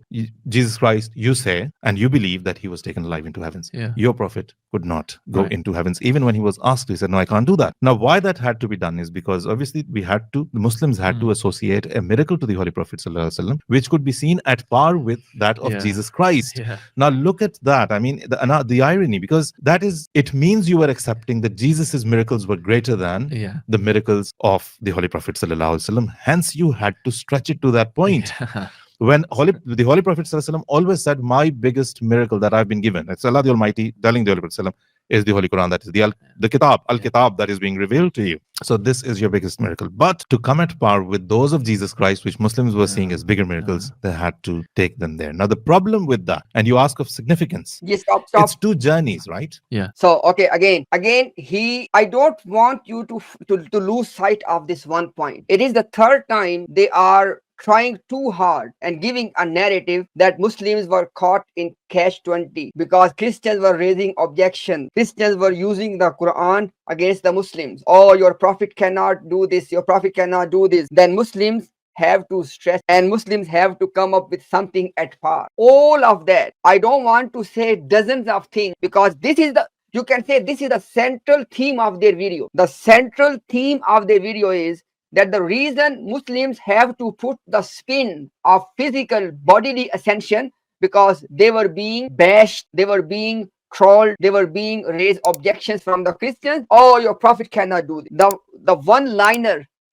Jesus Christ, you say, and you believe that he was taken alive into heavens. Your prophet could not go into heavens. Even when he was asked, he said, no, I can't do that. Now, why that had to be done is because obviously the Muslims had to associate a miracle to the Holy Prophet ﷺ, which could be seen at par with that of Jesus Christ. Now, look at that. I mean, the irony, because that is, it means you were accepting that Jesus's miracles were greater than the miracles of the Holy Prophet ﷺ. Hence, you had to stretch it to that point. When the Holy Prophet ﷺ always said, my biggest miracle that I've been given, it's Allah the Almighty telling the Holy Prophet ﷺ, is the Holy Quran, that is the Kitab, Al-Kitab that is being revealed to you. So this is your biggest miracle. But to come at par with those of Jesus Christ, which Muslims were seeing as bigger miracles, they had to take them there. Now the problem with that, and you ask of significance, stop. It's two journeys, right? So okay, again, I don't want you to lose sight of this one point. It is the third time they are trying too hard and giving a narrative that Muslims were caught in catch-20 because Christians were raising objections. Christians were using the Quran against the Muslims. Oh, your prophet cannot do this. Your prophet cannot do this. Then Muslims have to stress and Muslims have to come up with something at par. All of that. I don't want to say dozens of things because this is the, you can say this is the central theme of their video. The central theme of their video is that the reason Muslims have to put the spin of physical bodily ascension because they were being bashed, they were being trolled, they were being raised objections from the Christians. Oh, your prophet cannot do this.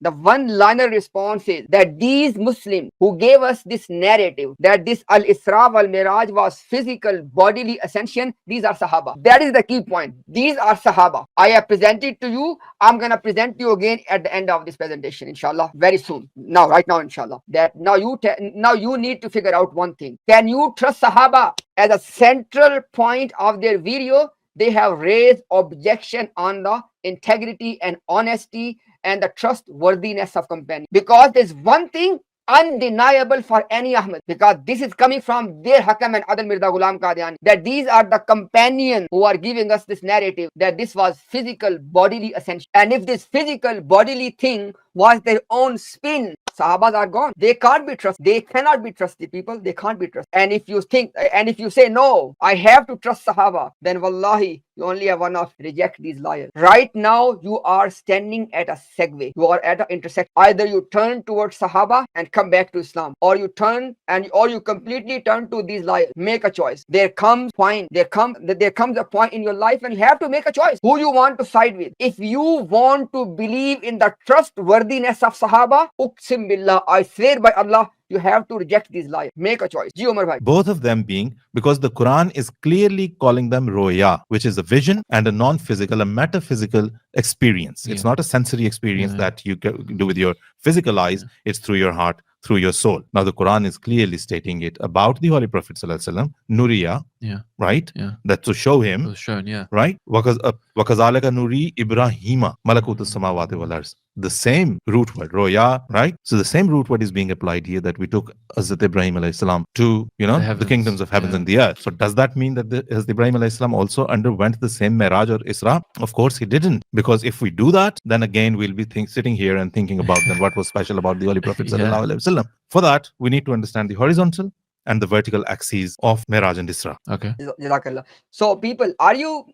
The one-liner response is that these Muslims who gave us this narrative that this al-isra wal-miraj was physical bodily ascension, these are Sahaba. That is the key point. These are Sahaba. I have presented to you. I'm going to present to you again at the end of this presentation, inshallah, very soon. Now, right now, inshallah. That now you need to figure out one thing. Can you trust Sahaba? As a central point of their video, they have raised objection on the integrity and honesty and the trustworthiness of companion. Because there's one thing undeniable for any Ahmad, because this is coming from their Hakam and Adil Mirza Ghulam Qadiani, that these are the companions who are giving us this narrative that this was physical bodily ascension. And if this physical bodily thing was their own spin, Sahabas are gone. They can't be trusted. They cannot be trusted, people. They can't be trusted. And if you think, and if you say, no, I have to trust Sahaba, then wallahi, you only have one of reject these liars. Right now, you are standing at a segue. You are at an intersection. Either you turn towards Sahaba and come back to Islam, or you turn or you completely turn to these liars. Make a choice. There comes a point in your life and you have to make a choice who you want to side with. If you want to believe in the trustworthiness of Sahaba, uqsim billah, I swear by Allah, you have to reject these liars. Make a choice. Ji Umar bhai. Both of them being, because the Quran is clearly calling them roya, which is a vision and a non-physical, a metaphysical experience. It's not a sensory experience that you do with your physical eyes. It's through your heart, through your soul. Now the Quran is clearly stating it about the Holy Prophet Sallallahu Alaihi Wasallam, Nuriya, right? That to show him, was shown, right? Wakazalaka Nuri Ibrahima Malakut Samawati wal Ars. The same root word, roya, right? So the same root word is being applied here, that we took Hazrat Ibrahim alayhi salam to, the kingdoms of heavens and the earth. So does that mean that Hazrat Ibrahim alayhi salam also underwent the same miraj or isra? Of course he didn't, because if we do that, then again we'll be sitting here and thinking about then what was special about the Holy Prophet sallallahu alaihi wasallam. For that, we need to understand the horizontal and the vertical axes of miraj and isra. Okay. Jazakallah. So people, are you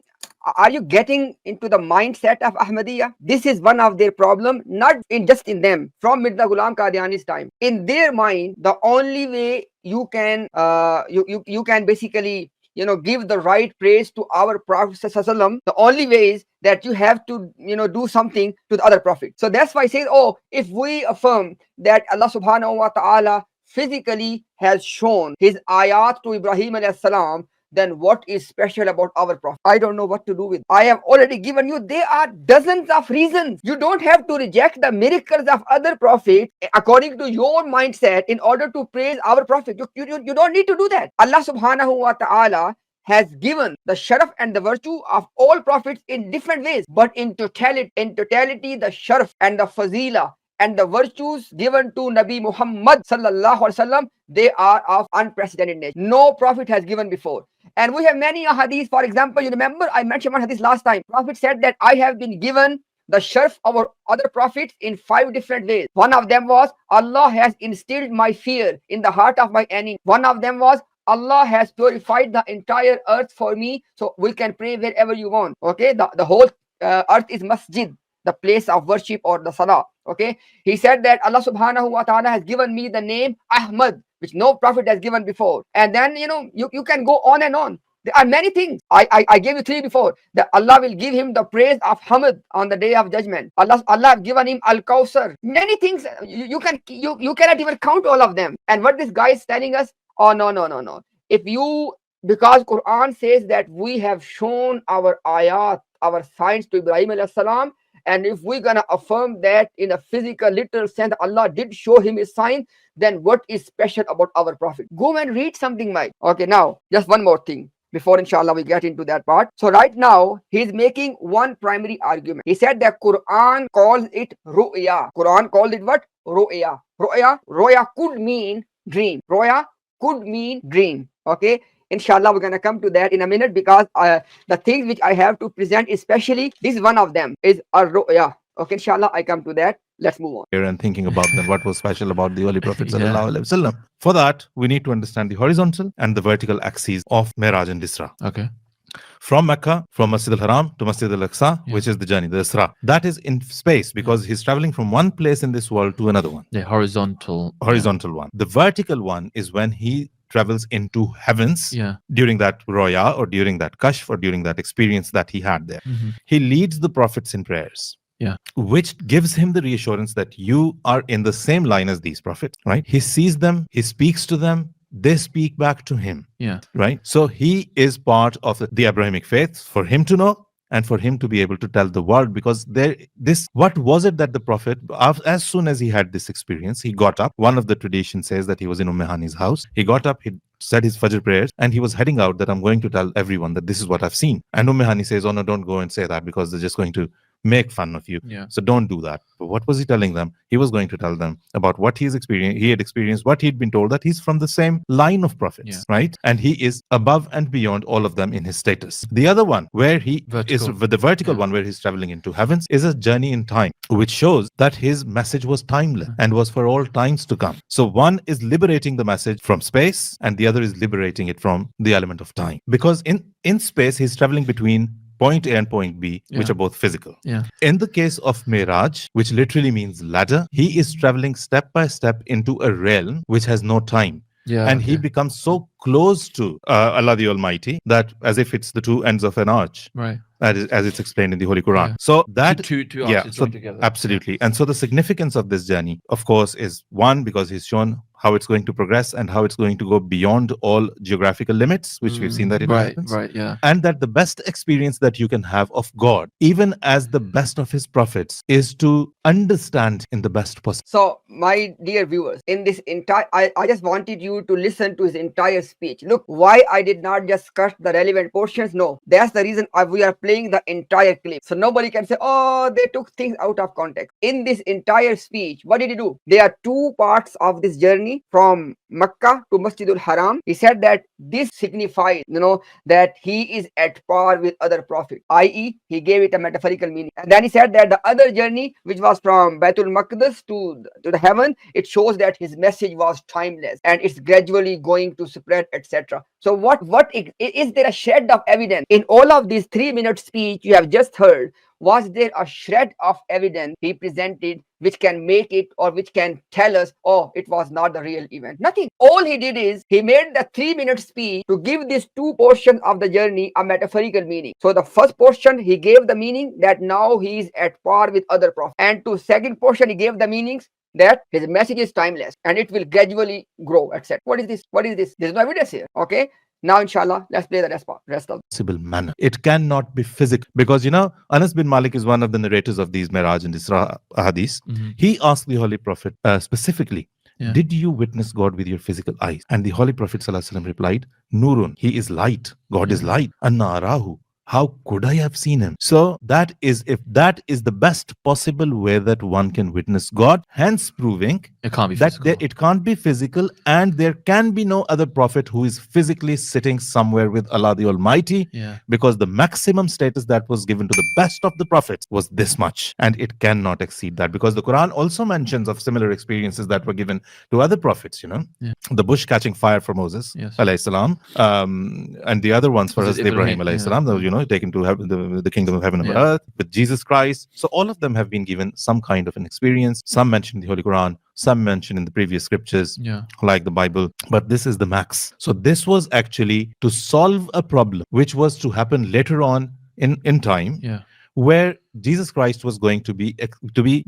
getting into the mindset of Ahmadiyya? This is one of their problem, not just in them, from Mirza Ghulam Qadiani's time. In their mind, the only way you can you can basically give the right praise to our Prophet ﷺ, the only way is that you have to do something to the other Prophet. So that's why I say, if we affirm that Allah subhanahu wa ta'ala physically has shown his ayat to Ibrahim alayhi salam, then what is special about our Prophet? I don't know what to do with. I have already given you, there are dozens of reasons. You don't have to reject the miracles of other prophets according to your mindset in order to praise our Prophet. You don't need to do that. Allah subhanahu wa ta'ala has given the sharaf and the virtue of all prophets in different ways. But in totality, the sharaf and the fazila and the virtues given to Nabi Muhammad sallallahu alaihi wasallam, they are of unprecedented nature. No prophet has given before. And we have many hadiths. For example, you remember I mentioned one hadith last time. Prophet said that I have been given the sharf of our other prophets in 5 different ways. One of them was Allah has instilled my fear in the heart of my enemy. One of them was Allah has purified the entire earth for me, so we can pray wherever you want. Okay, the whole earth is masjid, the place of worship or the salah. Okay, he said that Allah subhanahu wa ta'ala has given me the name Ahmad, which no prophet has given before. And then you can go on and on. There are many things. I gave you 3 before. That Allah will give him the praise of Hamid on the day of judgment. Allah have given him Al-Kawthar. Many things. You cannot even count all of them. And what this guy is telling us, no. Because Quran says that we have shown our ayat, our signs to Ibrahim alayhi salam, and if we're gonna affirm that in a physical, literal sense, Allah did show him his sign, then what is special about our Prophet? Go and read something, Mike. Okay, now just one more thing before inshallah we get into that part. So right now he's making one primary argument. He said that Quran calls it ru'ya. Quran called it what? Ru'ya. Ru'ya could mean dream. Ru'ya could mean dream. Okay. Inshallah, we're going to come to that in a minute, because the things which I have to present, especially this one of them, is a ru'ya. Okay, inshallah, I come to that. Let's move on. And thinking about then what was special about the Holy Prophet Yeah. sallallahu alaihi wasallam. For that, we need to understand the horizontal and the vertical axes of Miraj and Isra. Okay. From Mecca, from Masjid al-Haram to Masjid al-Aqsa, Yeah. which is the journey, the Isra. That is in space because he's traveling from one place in this world to another one. The horizontal. One. The vertical one is when he travels into heavens Yeah. during that roya or during that kashf or during that experience that he had there. Mm-hmm. He leads the prophets in prayers. Yeah. Which gives him the reassurance that you are in the same line as these prophets, right? He sees them, he speaks to them, they speak back to him. Yeah. Right? So he is part of the Abrahamic faith for him to know and for him to be able to tell the world, because what was it that the prophet, as soon as he had this experience, he got up. One of the traditions says that he was in Hani's house. He got up, he said his Fajr prayers, and he was heading out that I'm going to tell everyone that this is what I've seen. And Hani says, oh no, don't go and say that because they're just going to make fun of you. Yeah. So don't do that. But what was he telling them? He was going to tell them about what he had experienced, what he'd been told, that he's from the same line of prophets, right? And he is above and beyond all of them in his status. The other one, where he is with the vertical one, where he's traveling into heavens, is a journey in time, which shows that his message was timeless and was for all times to come. So one is liberating the message from space, and the other is liberating it from the element of time. Because in space, he's traveling between point A and point B, which are both physical. Yeah. In the case of Miraj, which literally means ladder, he is traveling step by step into a realm which has no time. Yeah. And he becomes so close to Allah the Almighty that as if it's the two ends of an arch. Right. As it's explained in the Holy Quran. Yeah. So that two arches joined together. Absolutely. And so the significance of this journey, of course, is one, because he's shown how it's going to progress and how it's going to go beyond all geographical limits, which we've seen that it happens. Right, yeah. And that the best experience that you can have of God, even as the best of his prophets, is to understand in the best possible. So, my dear viewers, in this entire, I just wanted you to listen to his entire speech. Look, why I did not just cut the relevant portions. No, that's the reason we are playing the entire clip. So nobody can say, oh, they took things out of context. In this entire speech, what did he do? There are two parts of this journey from Makkah to Masjidul Haram. He said that this signifies, that he is at par with other prophets, i.e., he gave it a metaphorical meaning. And then he said that the other journey, which was from Baitul Maqdis to the heaven, it shows that his message was timeless and it's gradually going to spread, etc. So is there a shred of evidence in all of these 3-minute speech you have just heard? Was there a shred of evidence he presented which can make it or which can tell us, oh, it was not the real event? Nothing. All he did is he made the 3-minute speech to give these two portions of the journey a metaphorical meaning. So the first portion, he gave the meaning that now he is at par with other prophets. And to second portion, he gave the meanings that his message is timeless and it will gradually grow, etc. What is this? There's no evidence here. Okay. Now, inshallah, let's play the rest of possible manner. It cannot be physical, because Anas bin Malik is one of the narrators of these Miraj and Isra hadiths. Mm-hmm. He asked the Holy Prophet specifically, did you witness God with your physical eyes? And the Holy Prophet ﷺ replied, Nurun, he is light. God is light. Anna arahu. How could I have seen him? So if that is the best possible way that one can witness God, hence proving it can't be that physical. it can't be physical, and there can be no other prophet who is physically sitting somewhere with Allah the Almighty, because the maximum status that was given to the best of the prophets was this much, and it cannot exceed that, because the Quran also mentions of similar experiences that were given to other prophets. The bush catching fire for Moses, alayhi salam, and the other ones for us, Ibrahim alayhi salam, taken to the kingdom of heaven and earth with Jesus Christ. So all of them have been given some kind of an experience. Some mentioned in the Holy Quran, some mentioned in the previous scriptures, like the Bible. But this is the max. So this was actually to solve a problem which was to happen later on in time, where Jesus Christ was going to be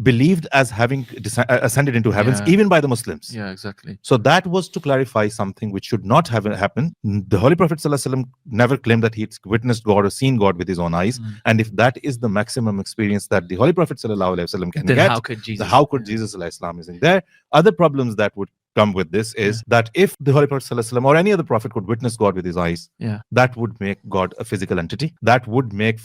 believed as having ascended into heavens, even by the Muslims. Yeah, exactly. So that was to clarify something which should not have happened. The Holy Prophet ﷺ never claimed that he'd witnessed God or seen God with his own eyes. And if that is the maximum experience that the Holy Prophet ﷺ can then get, how could Jesus? ﷺ isn't there? Other problems that would come with this is that if the Holy Prophet ﷺ or any other prophet could witness God with his eyes, that would make God a physical entity. That would make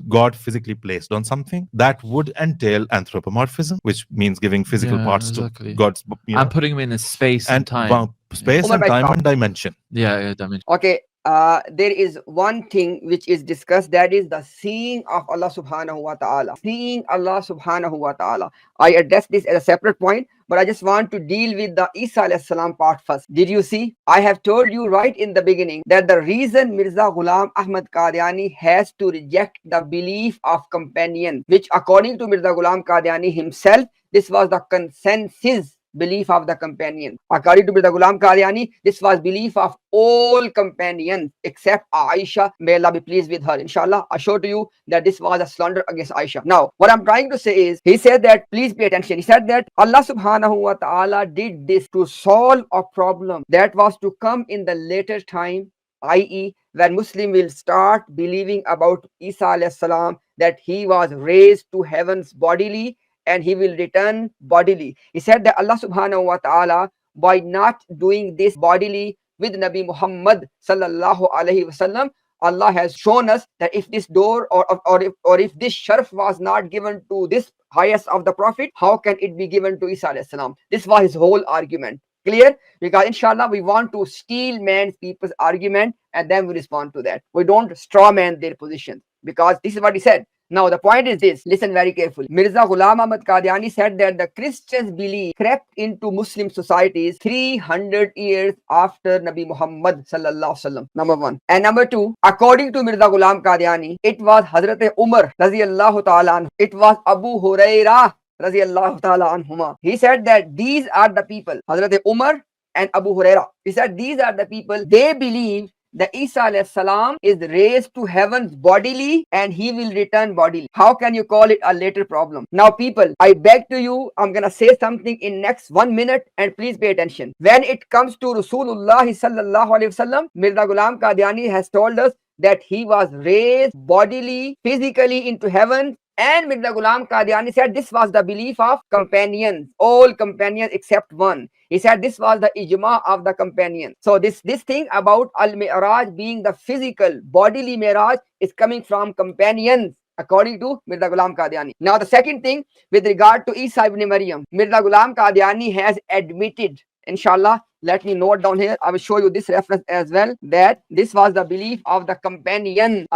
God physically placed on something. That would entail anthropomorphism, which means giving physical parts to God's. I'm putting him in a space and time. Space and time and dimension. Dimension. Okay, there is one thing which is discussed, that is the seeing of Allah subhanahu wa ta'ala. Seeing Allah subhanahu wa ta'ala. I address this as a separate point, but I just want to deal with the Isa alayhi salam part first. Did you see? I have told you right in the beginning that the reason Mirza Ghulam Ahmad Qadiani has to reject the belief of companion, which according to Mirza Ghulam Qadiani himself, this was the consensus belief of the companion. According to Mirza Ghulam Qadiani, this was belief of all companions except Aisha. May Allah be pleased with her. Inshallah, I show to you that this was a slander against Aisha. Now, what I'm trying to say is, he said that, please pay attention. He said that Allah subhanahu wa ta'ala did this to solve a problem that was to come in the later time, i.e., when Muslim will start believing about Isa alayhi salam, that he was raised to heavens bodily and he will return bodily. He said that Allah subhanahu wa ta'ala, by not doing this bodily with Nabi Muhammad sallallahu alaihi wasallam, Allah has shown us that if this door or if this sharf was not given to this highest of the Prophet, how can it be given to Isa alayhi salam? This was his whole argument. Clear? Because inshallah we want to steal man's people's argument and then we respond to that. We don't straw man their position, because this is what he said. Now the point is this, listen very carefully. Mirza Ghulam Ahmad Qadiani said that the Christians' belief crept into Muslim societies 300 years after Nabi Muhammad sallallahu alaihi wasallam. Number one. And number two, according to Mirza Ghulam Qadiani, it was Hazrat Umar radiyallahu ta'ala anhu, it was Abu Hurairah radiyallahu ta'ala anhuma. He said that these are the people, Hazrat Umar and Abu Hurairah. He said these are the people, they believe the Isa alayhi salam is raised to heavens bodily and he will return bodily. How can you call it a later problem? Now people, I beg to you, I'm gonna say something in next 1 minute and please pay attention. When it comes to Rasulullah sallallahu alaihi wasallam, Mirza Ghulam Qadiani has told us that he was raised bodily, physically into heaven. And Mirza Ghulam Qadiani said this was the belief of companions, all companions except one. He said this was the ijma of the companions. So this thing about al-miraj being the physical, bodily miraj is coming from companions, according to Mirza Ghulam Qadiani. Now the second thing with regard to Isa ibn Maryam, Mirza Ghulam Qadiani has admitted, inshallah, let me note down here, I will show you this reference as well, that this was the belief of the companion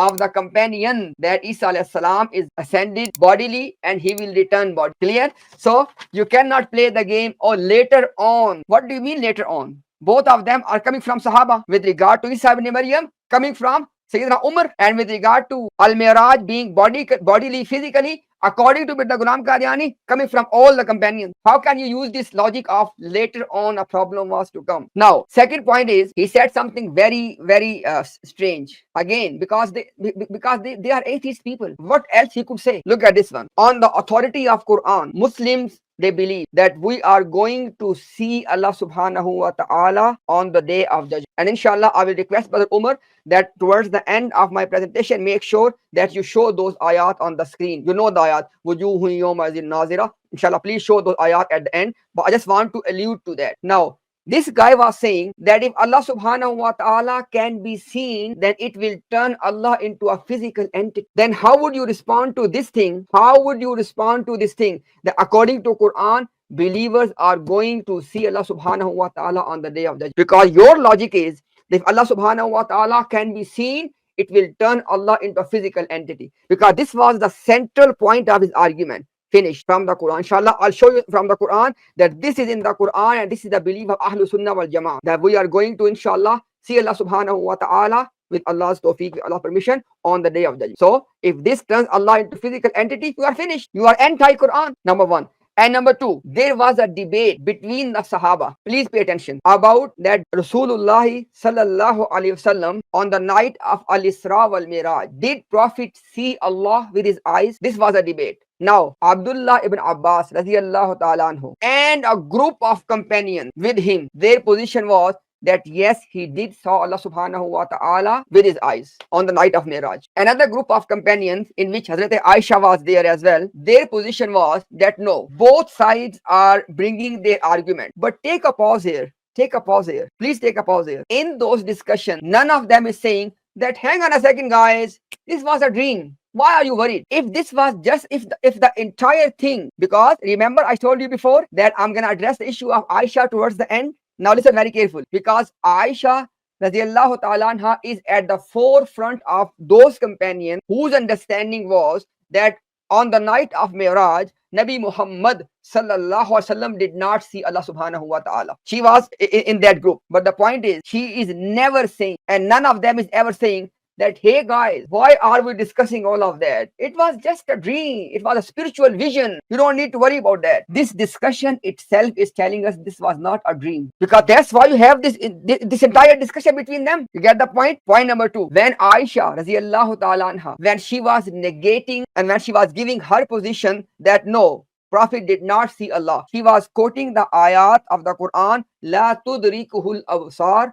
that Isa alayhi salam is ascended bodily and he will return body. Clear? So you cannot play the game or later on. What do you mean later on? Both of them are coming from Sahaba. With regard to Isa ibn Maryam, coming from Sayyidina Umar, and with regard to Al-Miraj being bodily, physically, according to Mirza Ghulam Qadiani, coming from all the companions. How can you use this logic of later on a problem was to come? Now, second point is, he said something very, very strange. Again, because they are atheist people. What else he could say? Look at this one. On the authority of Quran, Muslims, they believe that we are going to see Allah subhanahu wa ta'ala on the day of judgment. And inshallah, I will request Brother Umar that towards the end of my presentation, make sure that you show those ayat on the screen. You know the ayat. Wujuhun yawma idhin nazira. Inshallah, please show those ayat at the end. But I just want to allude to that. Now, this guy was saying that if Allah subhanahu wa ta'ala can be seen, then it will turn Allah into a physical entity. Then how would you respond to this thing? How would you respond to this thing? That according to Quran, believers are going to see Allah subhanahu wa ta'ala on the day of judgment. Because your logic is, if Allah subhanahu wa ta'ala can be seen, it will turn Allah into a physical entity. Because this was the central point of his argument. Finished from the Quran. Inshallah, I'll show you from the Quran that this is in the Quran and this is the belief of Ahlul Sunnah wal Jama'ah, that we are going to, inshallah, see Allah subhanahu wa ta'ala with Allah's tawfiq, with Allah's permission on the day of judgment. So, if this turns Allah into physical entity, you are finished. You are anti-Quran, number one. And number two, there was a debate between the Sahaba, please pay attention, about that Rasulullah sallallahu alaihi wasallam on the night of al-isra wal miraj, did Prophet see Allah with his eyes? This was a debate. Now, Abdullah ibn Abbas radiyallahu ta'ala anhu and a group of companions with him, their position was that yes, he did saw Allah subhanahu wa ta'ala with his eyes on the night of Miraj. Another group of companions, in which Hazrat Aisha was there as well, their position was that no, both sides are bringing their argument. But take a pause here. Take a pause here. Please take a pause here. In those discussions, none of them is saying that, hang on a second, guys, this was a dream. Why are you worried? If this was just, if the entire thing, because remember I told you before that I'm going to address the issue of Aisha towards the end. Now listen very carefully, because Aisha radiallahu ta'ala anha is at the forefront of those companions whose understanding was that on the night of Miraj, Nabi Muhammad sallallahu alaihi wasallam did not see Allah subhanahu wa ta'ala. She was in that group. But the point is, she is never saying, and none of them is ever saying, that, hey guys, why are we discussing all of that? It was just a dream. It was a spiritual vision. You don't need to worry about that. This discussion itself is telling us this was not a dream, because that's why you have this entire discussion between them. You get the point? Point number 2. When Aisha radiallahu ta'ala anha, when she was negating and when she was giving her position that no, Prophet did not see Allah, she was quoting the ayat of the Quran, La tudrikuhul absar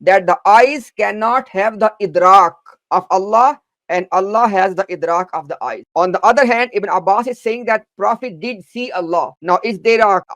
that the eyes cannot have the idrak of Allah, and Allah has the idrak of the eyes. On the other hand, Ibn Abbas is saying that Prophet did see Allah. Now,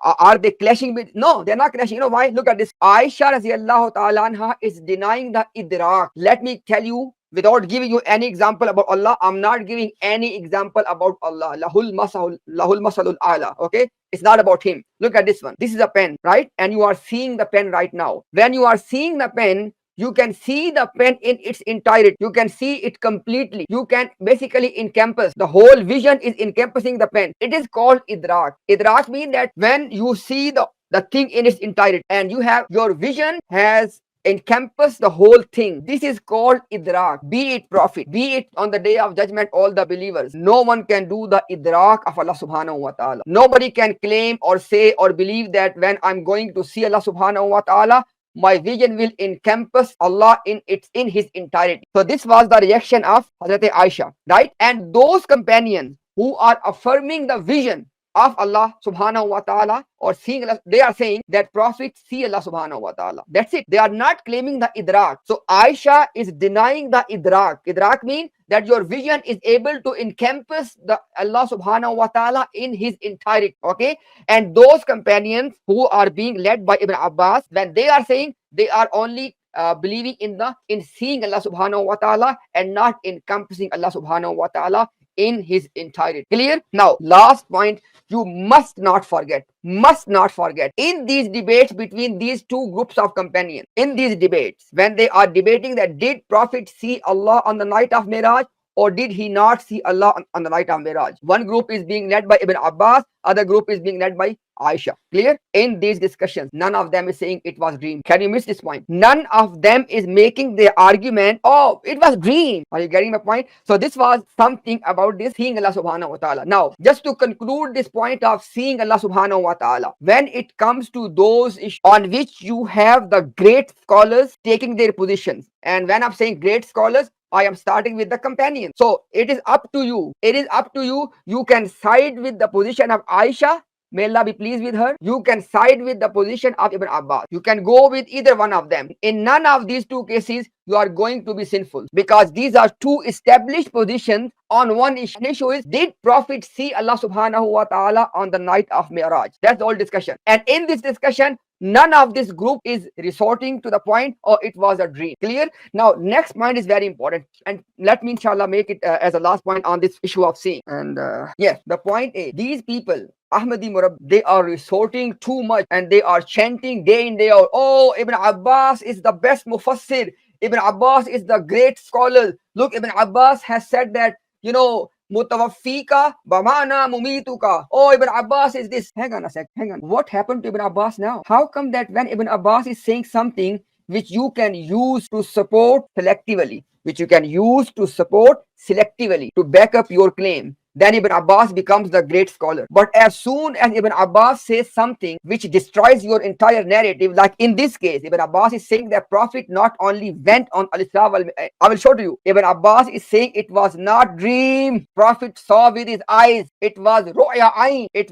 are they clashing with? No, they're not clashing. You know why? Look at this. Aisha radiallahu ta'ala anha is denying the idrak. Let me tell you, without giving you any example about Allah, I'm not giving any example about Allah. Lahul masalul ala. Okay? It's not about him. Look at this one. This is a pen, right? And you are seeing the pen right now. When you are seeing the pen, you can see the pen in its entirety. You can see it completely. You can basically encompass. The whole vision is encompassing the pen. It is called idrak. Idrak means that when you see the thing in its entirety, and you have your vision has encompass the whole thing. This is called idrak. Be it Prophet, be it on the day of judgment, all the believers. No one can do the idrak of Allah subhanahu wa ta'ala. Nobody can claim or say or believe that when I'm going to see Allah subhanahu wa ta'ala, my vision will encompass Allah in his entirety. So this was the reaction of Hazrat Aisha, right? And those companions who are affirming the vision of Allah subhanahu wa ta'ala or seeing Allah, they are saying that prophets see Allah subhanahu wa ta'ala. That's it. They are not claiming the idrak. So Aisha is denying the idrak. Idrak means that your vision is able to encompass the Allah subhanahu wa ta'ala in his entirety. Okay? And those companions who are being led by Ibn Abbas, when they are saying, they are only believing in seeing Allah subhanahu wa ta'ala and not encompassing Allah subhanahu wa ta'ala in his entirety. Clear? Now, last point, you must not forget, in these debates between these two groups of companions, in these debates, when they are debating that did Prophet see Allah on the night of Miraj or did he not see Allah on the night of Miraj? One group is being led by Ibn Abbas, other group is being led by Aisha. Clear? In these discussions, none of them is saying it was dream. Can you miss this point? None of them is making the argument, oh, it was dream. Are you getting my point? So this was something about this seeing Allah subhanahu wa ta'ala. Now, just to conclude this point of seeing Allah subhanahu wa ta'ala, when it comes to those issues on which you have the great scholars taking their positions, and when I'm saying great scholars, I am starting with the companion. So it is up to you. You can side with the position of Aisha. May Allah be pleased with her. You can side with the position of Ibn Abbas. You can go with either one of them. In none of these two cases, you are going to be sinful, because these are two established positions on one issue. The issue is, did Prophet see Allah subhanahu wa ta'ala on the night of Miraj? That's the whole discussion. And in this discussion, none of this group is resorting to the point, oh, it was a dream. Clear? Now, next point is very important. And let me inshallah make it as a last point on this issue of seeing. And yes, the point is, these people, Ahmadi Murab, they are resorting too much and they are chanting day in, day out, oh, Ibn Abbas is the best mufassir. Ibn Abbas is the great scholar. Look, Ibn Abbas has said that, mutawaffika bamana mumituka. Oh, Ibn Abbas is this. Hang on a sec. What happened to Ibn Abbas now? How come that when Ibn Abbas is saying something which you can use to support selectively, to back up your claim, then Ibn Abbas becomes the great scholar. But as soon as Ibn Abbas says something which destroys your entire narrative, like in this case, Ibn Abbas is saying that Prophet not only went on al-isra, I will show to you. Ibn Abbas is saying it was not dream. Prophet saw with his eyes. It was ru'ya ayn. It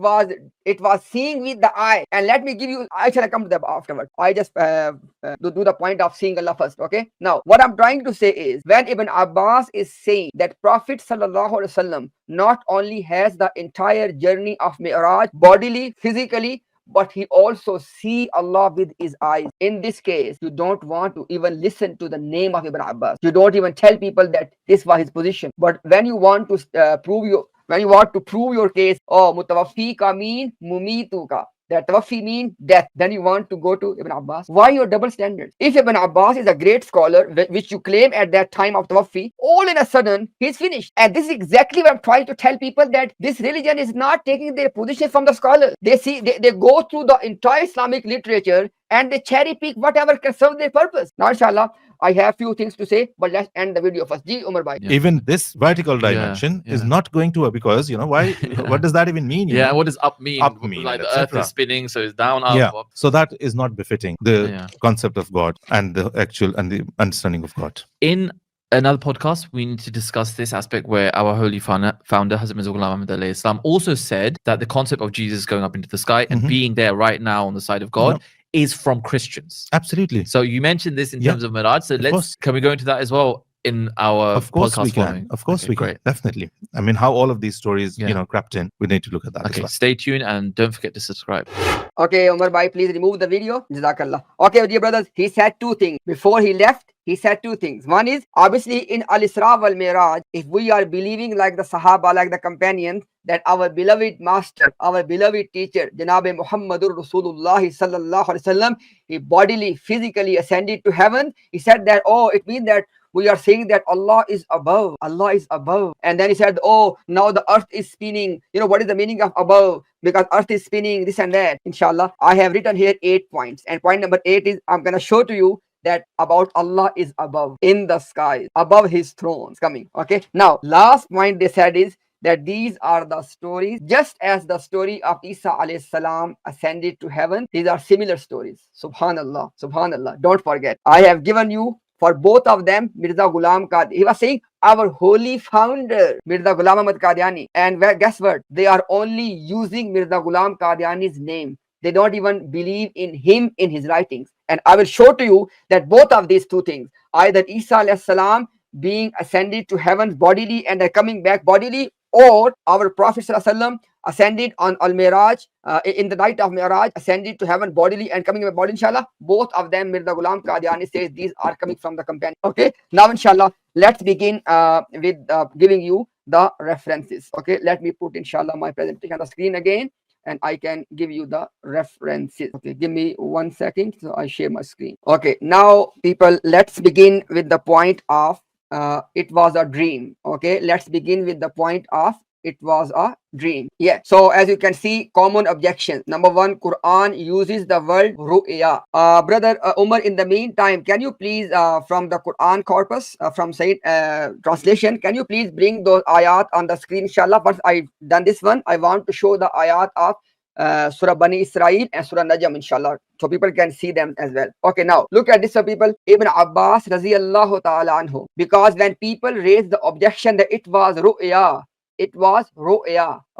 was seeing with the eye. And let me give you, I shall come to that afterwards. I just do the point of seeing Allah first. Okay. Now, what I'm trying to say is, when Ibn Abbas is saying that Prophet sallallahu alaihi wasallam not only has the entire journey of Miraj bodily, physically, but he also see Allah with his eyes. In this case, you don't want to even listen to the name of Ibn Abbas. You don't even tell people that this was his position. But when you want to prove your case, oh, mutawaffika mean mumituka. that tawaffi means death, then you want to go to Ibn Abbas. Why your double standards? If Ibn Abbas is a great scholar, which you claim at that time of tawaffi, all in a sudden he's finished. And this is exactly what I'm trying to tell people, that this religion is not taking their position from the scholars. They go through the entire Islamic literature and they cherry pick whatever can serve their purpose. Now, inshallah, I have few things to say, but let's end the video first. Ji Umar bhai. Even this vertical dimension is not going to, because why? What does that even mean? What does up mean? Up mean, like the earth is spinning, so it's down, up. So that is not befitting the concept of God and the actual and the understanding of God. In another podcast, we need to discuss this aspect where our holy founder, Hazrat Mirza Ghulam Ahmad alayhi salam, also said that the concept of Jesus going up into the sky and being there right now on the side of God is from Christians. Absolutely. So you mentioned this in terms of miraj. So can we go into that as well in our podcast following? Of course we can. Definitely. I mean, how all of these stories, crept in, we need to look at that. Okay, stay tuned and don't forget to subscribe. Okay, Umar bhai, please remove the video. Jazakallah. Okay, dear brothers, he said two things. Before he left, he said two things. One is, obviously, in Al-Isra wal Miraj, if we are believing like the Sahaba, like the companions, that our beloved master, our beloved teacher, Janab Muhammadur Rasulullah sallallahu alaihi wasallam, he bodily, physically ascended to heaven, he said that, it means that we are saying that Allah is above. Allah is above. And then he said, now the earth is spinning. What is the meaning of above? Because earth is spinning, this and that. Inshallah, I have written here 8 points. And point number 8 is, I'm going to show to you that about Allah is above, in the sky, above his throne. It's coming. Okay. Now, last point they said is that these are the stories, just as the story of Isa alayhi salam ascended to heaven. These are similar stories. Subhanallah. Subhanallah. Don't forget. I have given you for both of them, Mirza Ghulam Qadiani. He was saying, our holy founder, Mirza Ghulam Ahmad Qadiani. And guess what? They are only using Mirza Ghulam Qadiani's name. They don't even believe in him, in his writings. And I will show to you that both of these two things, either Isa alayhi salam being ascended to heaven bodily and coming back bodily, or our Prophet sallallahu alaihi wasallam ascended on Al-Miraj, in the night of Miraj, ascended to heaven bodily and coming back bodily, inshallah. Both of them, Mirza Ghulam Qadiani says these are coming from the companion. Okay, now inshallah, let's begin with giving you the references. Okay, let me put inshallah my presentation on the screen again, and I can give you the references. Okay, give me 1 second, so I share my screen. Okay, now people, let's begin with the point of it was a dream. Okay, let's begin with the point of it was a dream. Yeah, so as you can see, common objections. Number 1, Quran uses the word ru'ya. Brother Umar, in the meantime, can you please from the Quran corpus, from Sayyid translation, can you please bring those ayat on the screen, inshallah? Once I've done this one, I want to show the ayat of Surah Bani Israel and Surah Najm, inshallah, so people can see them as well. Okay, now look at this, so people. Ibn Abbas radiyallahu ta'ala anhu, because when people raise the objection that it was ru'ya,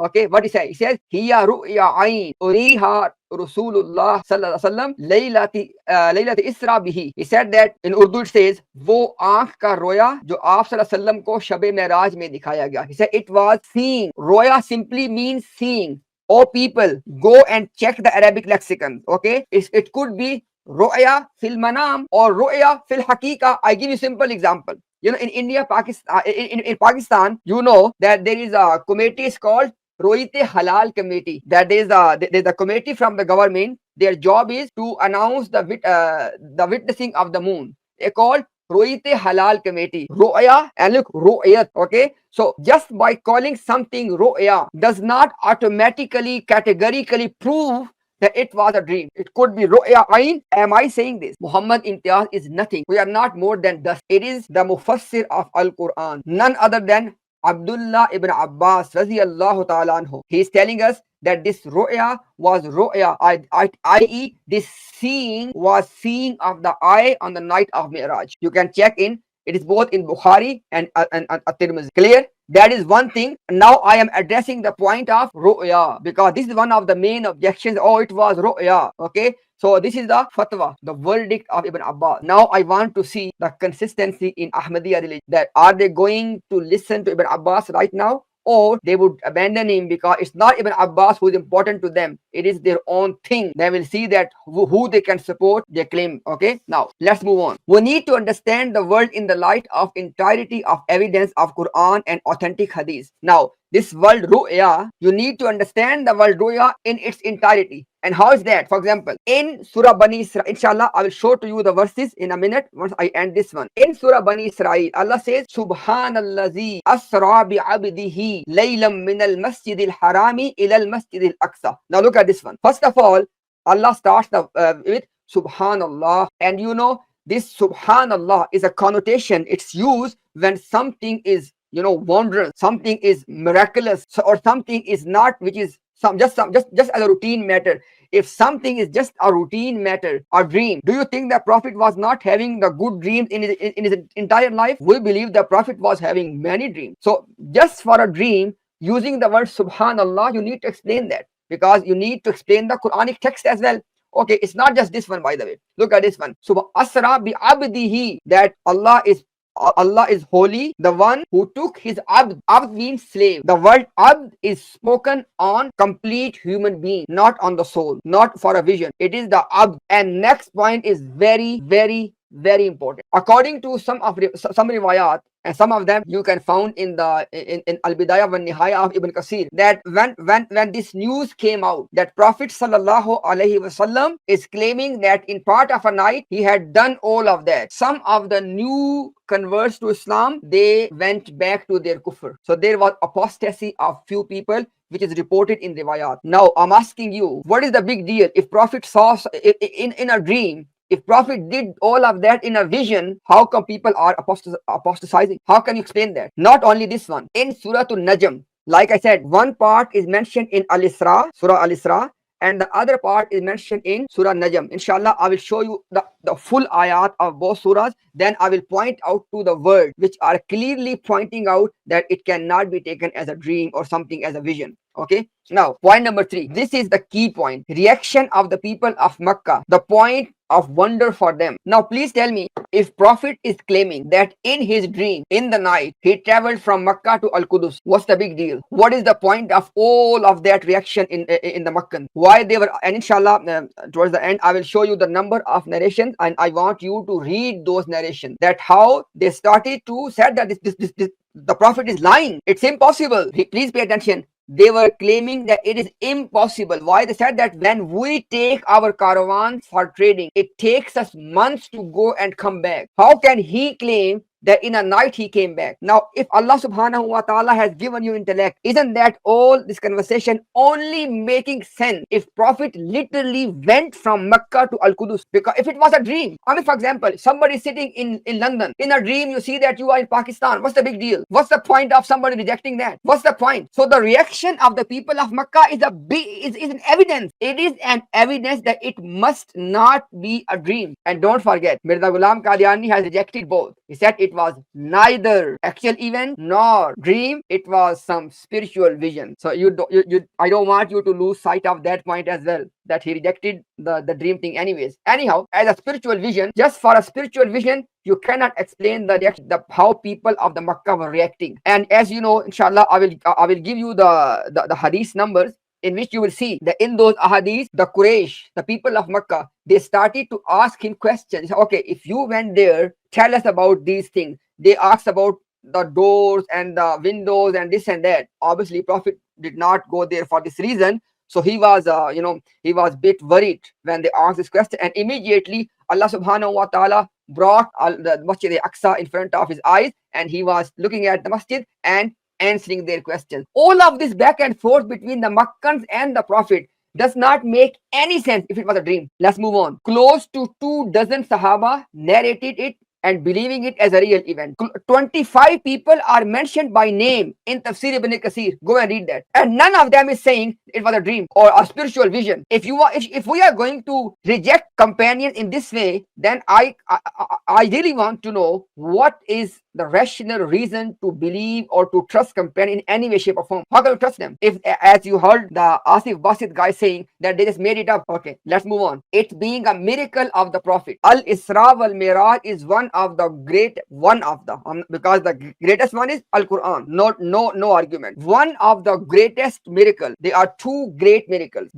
okay, what he says? He says, hiya ru'ya ayn uriha Rasulullah sallallahu alaihi wasallam laylati isra bihi. He said that in Urdu it says, wo aankh ka roya jo aap sallallahu alaihi wasallam ko shab-e miraj mein dikhaya gaya. He said it was seeing. Roya simply means seeing. Oh people, go and check the Arabic lexicon. Okay, it could be ru'ya fil manam or ru'ya fil haqiqa. I give you simple example. In India, Pakistan, in Pakistan, that there is a committee called Roite Halal Committee. That there's a committee from the government. Their job is to announce the witnessing of the moon. They call Roite Halal Committee. Ru'ya and look, ru'yat. Okay, so just by calling something ru'ya does not automatically, categorically prove that it was a dream. It could be ru'ya ayn. Am I saying this? Muhammad Imtiaz is nothing. We are not more than dust. It is the mufassir of Al-Quran, none other than Abdullah ibn Abbas radiyallahu ta'ala anhu. He is telling us that this ru'ya was ru'ya, i.e. this seeing was seeing of the eye on the night of Miraj. You can check in. It is both in Bukhari and At-Tirmidhi. Clear? That is one thing. Now I am addressing the point of ru'ya, because this is one of the main objections. It was ru'ya. Okay, so this is the fatwa, the verdict of Ibn Abbas. Now I want to see the consistency in Ahmadiyya religion. That are they going to listen to Ibn Abbas right now, or they would abandon him because it's not Ibn Abbas who is important to them. It is their own thing. They will see that who they can support, they claim. Okay, now let's move on. We need to understand the world in the light of entirety of evidence of Quran and authentic hadith. Now, this world ru'ya, you need to understand the world ru'ya in its entirety. And how is that? For example, in Surah Bani Israel, inshallah, I will show to you the verses in a minute once I end this one. In Surah Bani Israel, Allah says, Subhanallazi asra bi abdihi laylam min al masjid al harami ila al masjid al aqsa. Now look at this one. First of all, Allah starts with Subhanallah, and you know, this Subhanallah is a connotation. It's used when something is, you know, wondrous, something is miraculous, or something is not, which is just as a routine matter. If something is just a routine matter, a dream, do you think the Prophet was not having the good dreams in his entire life? We believe the Prophet was having many dreams. So just for a dream, using the word Subhanallah, you need to explain that, because you need to explain the Quranic text as well. Okay, it's not just this one, by the way. Look at this one. So asra bi abdihi, that Allah is holy, the one who took his abd. Abd means slave. The word abd is spoken on complete human being, not on the soul, not for a vision. It is the abd. And next point is very, very, very important. According to some riwayat, and some of them you can find in Al-Bidayah wa Nihaya of Ibn Kasir, that when this news came out that Prophet sallallahu alaihi wasallam is claiming that in part of a night he had done all of that, some of the new converts to Islam, they went back to their kufr. So there was apostasy of few people, which is reported in riwayat. Now I'm asking you, what is the big deal if Prophet saw in a dream? If Prophet did all of that in a vision, how come people are apostatizing? How can you explain that? Not only this one, in Surah An-Najm, like I said, one part is mentioned in Al-Isra, Surah Al-Isra, and the other part is mentioned in Surah Najm. Inshallah, I will show you the full ayat of both surahs. Then I will point out to the words which are clearly pointing out that it cannot be taken as a dream or something as a vision. Okay. Now, point number 3. This is the key point. Reaction of the people of Makkah. The point of wonder for them. Now, please tell me, if Prophet is claiming that in his dream, in the night, he traveled from Makkah to Al-Qudus, what's the big deal? What is the point of all of that reaction in the Meccan? Why they were, and inshallah, towards the end, I will show you the number of narrations, and I want you to read those narrations, that how they started to say that the Prophet is lying. It's impossible. Please pay attention. They were claiming that it is impossible. Why? They said that when we take our caravans for trading, it takes us months to go and come back. How can he claim that in a night he came back? Now, if Allah subhanahu wa ta'ala has given you intellect, isn't that all this conversation only making sense if Prophet literally went from Mecca to Al-Qudus? Because if it was a dream, I mean, for example, somebody sitting in London, in a dream you see that you are in Pakistan, what's the big deal? What's the point of somebody rejecting that? What's the point? So the reaction of the people of Mecca is an evidence. It is an evidence that it must not be a dream. And don't forget, Mirza Ghulam Qadiani has rejected both. He said it was neither actual event nor dream. It was some spiritual vision. So I don't want you to lose sight of that point as well, that he rejected the dream thing anyways. Anyhow, as a spiritual vision, just for a spiritual vision, you cannot explain the reaction, how people of the Makkah were reacting. And as you know, inshallah, I will give you the hadith numbers, in which you will see that in those ahadith, the Quraysh, the people of Makkah, they started to ask him questions. Okay, if you went there, tell us about these things. They asked about the doors and the windows and this and that. Obviously, Prophet did not go there for this reason. So he was, he was a bit worried when they asked this question. And immediately, Allah subhanahu wa ta'ala brought the Masjid al-Aqsa in front of his eyes, and he was looking at the masjid and answering their questions. All of this back and forth between the Makkans and the Prophet does not make any sense if it was a dream. Let's move on. Close to 24 Sahaba narrated it and believing it as a real event. 25 people are mentioned by name in Tafsir ibn Kasir. Go and read that. And none of them is saying it was a dream or a spiritual vision. If we are going to reject companions in this way, then I really want to know what is the rational reason to believe or to trust companion in any way, shape or form. How can you trust them? If, as you heard the Asif Basit guy saying that they just made it up. Okay, let's move on. It being a miracle of the Prophet. Al-Isra wal-Miraj is because the greatest one is Al-Quran. No argument. One of the greatest miracles. There are two great miracles.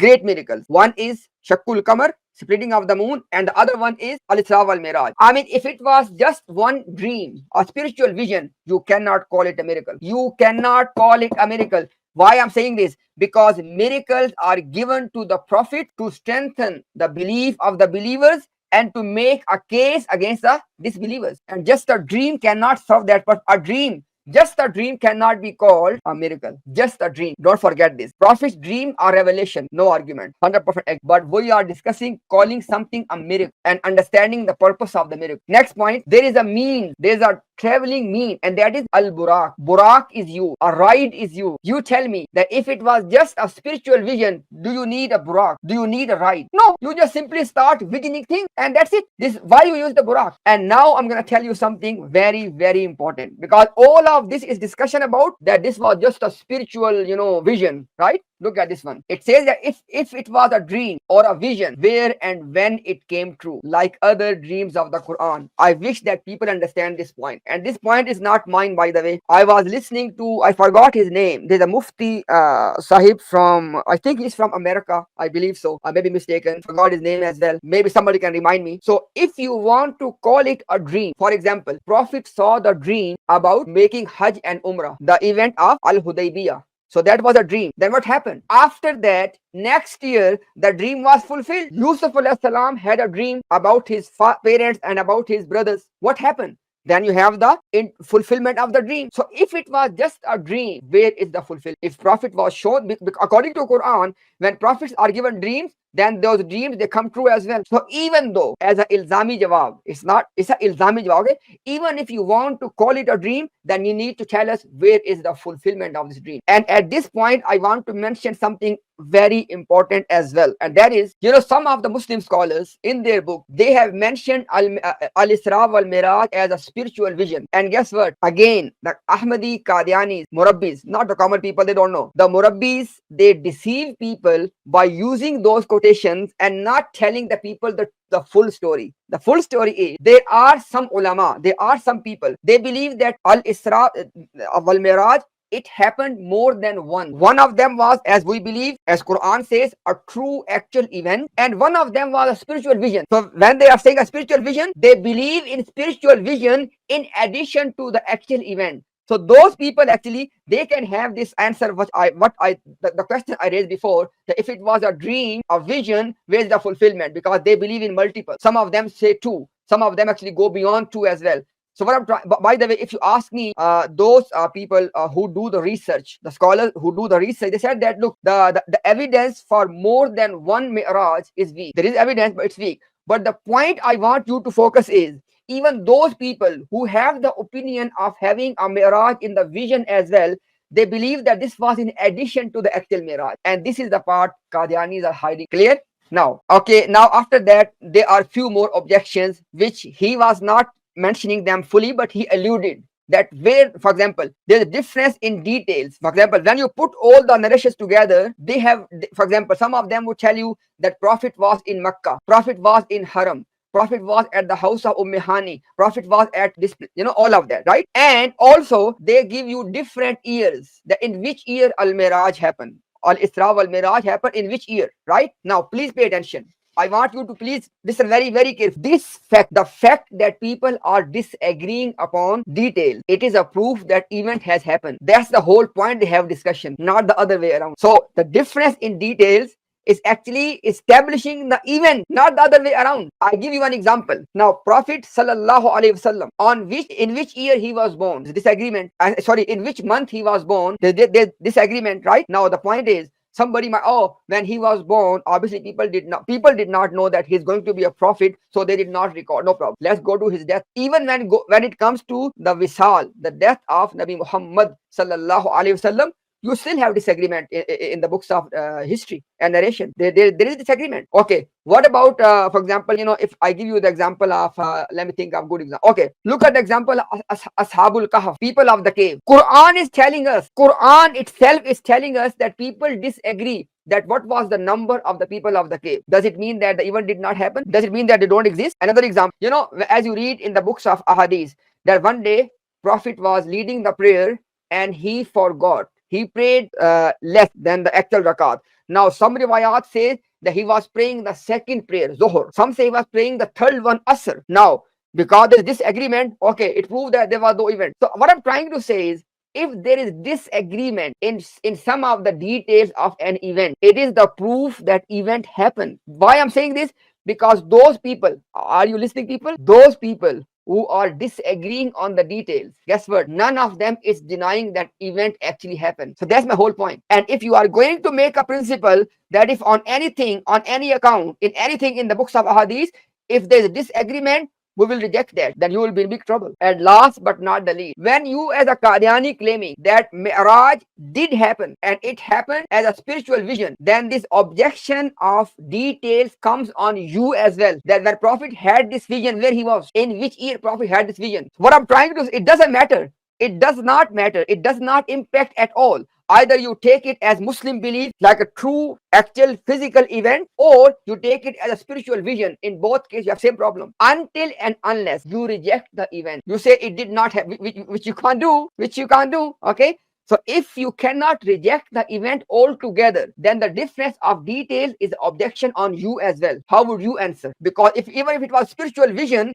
One is Shakkul Qamar. splitting of the moon, and the other one is al-isra wal miraj. I mean, if it was just one dream, a spiritual vision, you cannot call it a miracle. You cannot call it a miracle. Why I'm saying this? Because miracles are given to the prophet to strengthen the belief of the believers and to make a case against the disbelievers. And just a dream cannot serve that purpose. Just a dream cannot be called a miracle. Just a dream. Don't forget this. Prophet's dream or revelation, no argument. 100%. But we are discussing calling something a miracle and understanding the purpose of the miracle. Next point, there is a mean. There is a traveling mean, and that is al-burak. Burak is you. A ride is you. You tell me that if it was just a spiritual vision, do you need a burak? Do you need a ride? No. You just simply start visioning things, and that's it. This is why you use the burak. And now I'm going to tell you something very, very important, because all of this is discussion about that this was just a spiritual, vision, right? Look at this one. It says that if it was a dream or a vision, where and when it came true, like other dreams of the Quran. I wish that people understand this point. And this point is not mine, by the way. I was listening to, I forgot his name. There's a Mufti Sahib from, I think he's from America. I believe so. I may be mistaken. Forgot his name as well. Maybe somebody can remind me. So if you want to call it a dream, for example, Prophet saw the dream about making Hajj and Umrah, the event of Al-Hudaybiyah. So that was a dream. Then what happened? After that, next year, the dream was fulfilled. Yusuf Asalam had a dream about his parents and about his brothers. What happened? Then you have the fulfillment of the dream. So if it was just a dream, where is the fulfillment? If Prophet was shown, according to Quran, when prophets are given dreams, then those dreams, they come true as well. So even though as a ilzami jawab, it's a ilzami jawab, okay? Even if you want to call it a dream, then you need to tell us where is the fulfillment of this dream. And at this point, I want to mention something very important as well, and that is, some of the Muslim scholars in their book, they have mentioned al-isra wal miraj as a spiritual vision. And guess what? Again, the Ahmadi, Qadianis, Murabbis, not the common people, they don't know. The Murabbis, they deceive people by using those quotations and not telling the people the full story. The full story is, there are some ulama, there are some people, they believe that al-isra wal miraj, it happened more than one. One of them was, as we believe, as Quran says, a true actual event, and one of them was a spiritual vision. So when they are saying a spiritual vision, they believe in spiritual vision in addition to the actual event. So those people actually, they can have this answer, the question I raised before, that if it was a dream, a vision, where is the fulfillment? Because they believe in multiple. Some of them say two. Some of them actually go beyond two as well. So what I'm trying, by the way, if you ask me, those people who do the research, the scholars who do the research, they said that, look, the evidence for more than one miraj is weak. There is evidence, but it's weak. But the point I want you to focus is, even those people who have the opinion of having a miraj in the vision as well, they believe that this was in addition to the actual miraj. And this is the part Qadianis are hiding. Clear? Now, okay, now after that, there are few more objections, which he was not mentioning them fully, but he alluded that where, for example, there's a difference in details. For example, when you put all the narrations together, they have, for example, some of them would tell you that Prophet was in Makkah, Prophet was in Haram, Prophet was at the house of Hani, Prophet was at this, all of that, right? And also they give you different years, that in which year Al-Miraj happened, Al-Isra wal-Miraj happened in which year, right? Now, please pay attention. I want you to please listen very, very carefully. This fact, the fact that people are disagreeing upon detail, it is a proof that event has happened. That's the whole point they have discussion, not the other way around. So the difference in details is actually establishing the event, not the other way around. I give you one example. Now, Prophet sallallahu alaihi wasallam, in which year he was born? Disagreement. In which month he was born? There's disagreement, right? Now the point is, somebody might, when he was born, obviously people did not know that he's going to be a prophet, so they did not record. No problem. Let's go to his death. Even when it comes to the Wisal, the death of Nabi Muhammad sallallahu alaihi wasallam, you still have disagreement in the books of history and narration. There is disagreement. Okay, what about, for example, if I give you the example of, let me think of a good example. Okay, look at the example of Ashabul Kahf, people of the cave. Quran itself is telling us that people disagree that what was the number of the people of the cave. Does it mean that the event did not happen? Does it mean that they don't exist? Another example, as you read in the books of Ahadith, that one day Prophet was leading the prayer and he forgot. He prayed less than the actual rakat. Now, some riwayat says that he was praying the second prayer, Zuhr. Some say he was praying the third one, Asr. Now, because there is disagreement, okay, it proved that there was no event. So what I'm trying to say is, if there is disagreement in some of the details of an event, it is the proof that event happened. Why I'm saying this? Because those people, are you listening, people? Those people who are disagreeing on the details, guess what? None of them is denying that event actually happened. So that's my whole point. And if you are going to make a principle that if on anything, on any account, in anything in the books of Ahadith, if there is disagreement, we will reject that, then you will be in big trouble. And last but not the least, when you as a Qadiani claiming that miraj did happen and it happened as a spiritual vision, then this objection of details comes on you as well. That when Prophet had this vision, where he was, in which year Prophet had this vision. What I'm trying to say, it doesn't matter. It does not matter. It does not impact at all. Either you take it as Muslim belief, like a true, actual, physical event, or you take it as a spiritual vision. In both cases, you have same problem. Until and unless you reject the event, you say it did not have, which you can't do, okay? So if you cannot reject the event altogether, then the difference of details is objection on you as well. How would you answer? Because even if it was spiritual vision,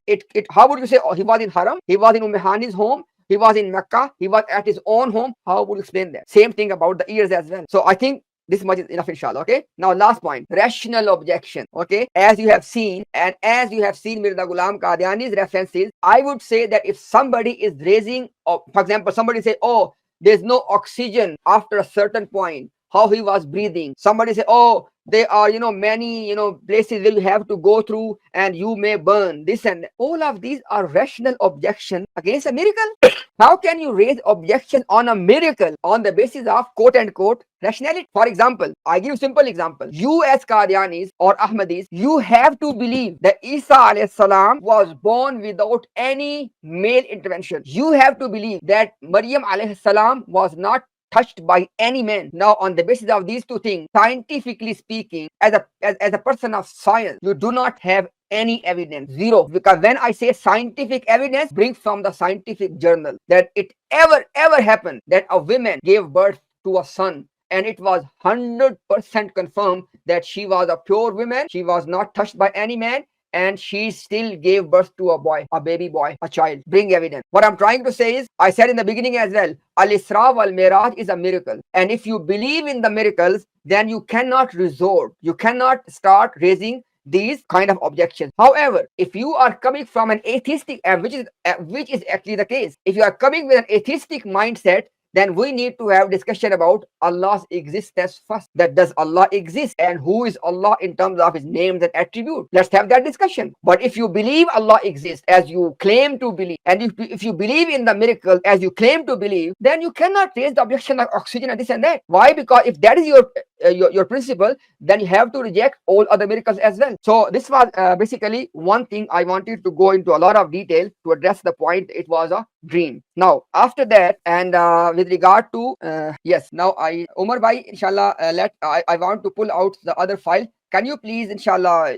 how would you say, oh, he was in Haram, he was in Hani's home, he was in Mecca, he was at his own home? How would you explain that? Same thing about the ears as well. So I think this much is enough, inshallah. Okay. Now, last point, rational objection. Okay. As you have seen, and as you have seen Mirza Ghulam Qadiani's references, I would say that if somebody is raising, for example, somebody say, oh, there's no oxygen after a certain point, how he was breathing. Somebody say, oh, there are, many, places where you have to go through and you may burn this and that. All of these are rational objections against a miracle. How can you raise objection on a miracle on the basis of quote unquote rationality? For example, I give you a simple example. You as Qadianis or Ahmadis, you have to believe that Isa alayhi salam was born without any male intervention. You have to believe that Maryam alayhi salam was not touched by any man. Now, on the basis of these two things, scientifically speaking, as a person of science, you do not have any evidence, zero. Because when I say scientific evidence, bring from the scientific journal that it ever happened that a woman gave birth to a son, and it was 100% confirmed that she was a pure woman, she was not touched by any man, and she still gave birth to a boy, a baby boy, a child. Bring evidence. What I'm trying to say is, I said in the beginning as well, Al-Isra wal-Miraj is a miracle. And if you believe in the miracles, then you cannot start raising these kind of objections. However, if you are coming from an atheistic, which is actually the case, if you are coming with an atheistic mindset, then we need to have discussion about Allah's existence first. That does Allah exist, and who is Allah in terms of his names and attributes? Let's have that discussion. But if you believe Allah exists as you claim to believe, and if you believe in the miracle as you claim to believe, then you cannot raise the objection of oxygen and this and that. Why? Because if that is your principle, then you have to reject all other miracles as well. So this was basically one thing I wanted to go into a lot of detail to address the point. It was a dream. Now after that, and with regard to yes, now Umar bhai, inshallah, I want to pull out the other file. Can you please, inshallah,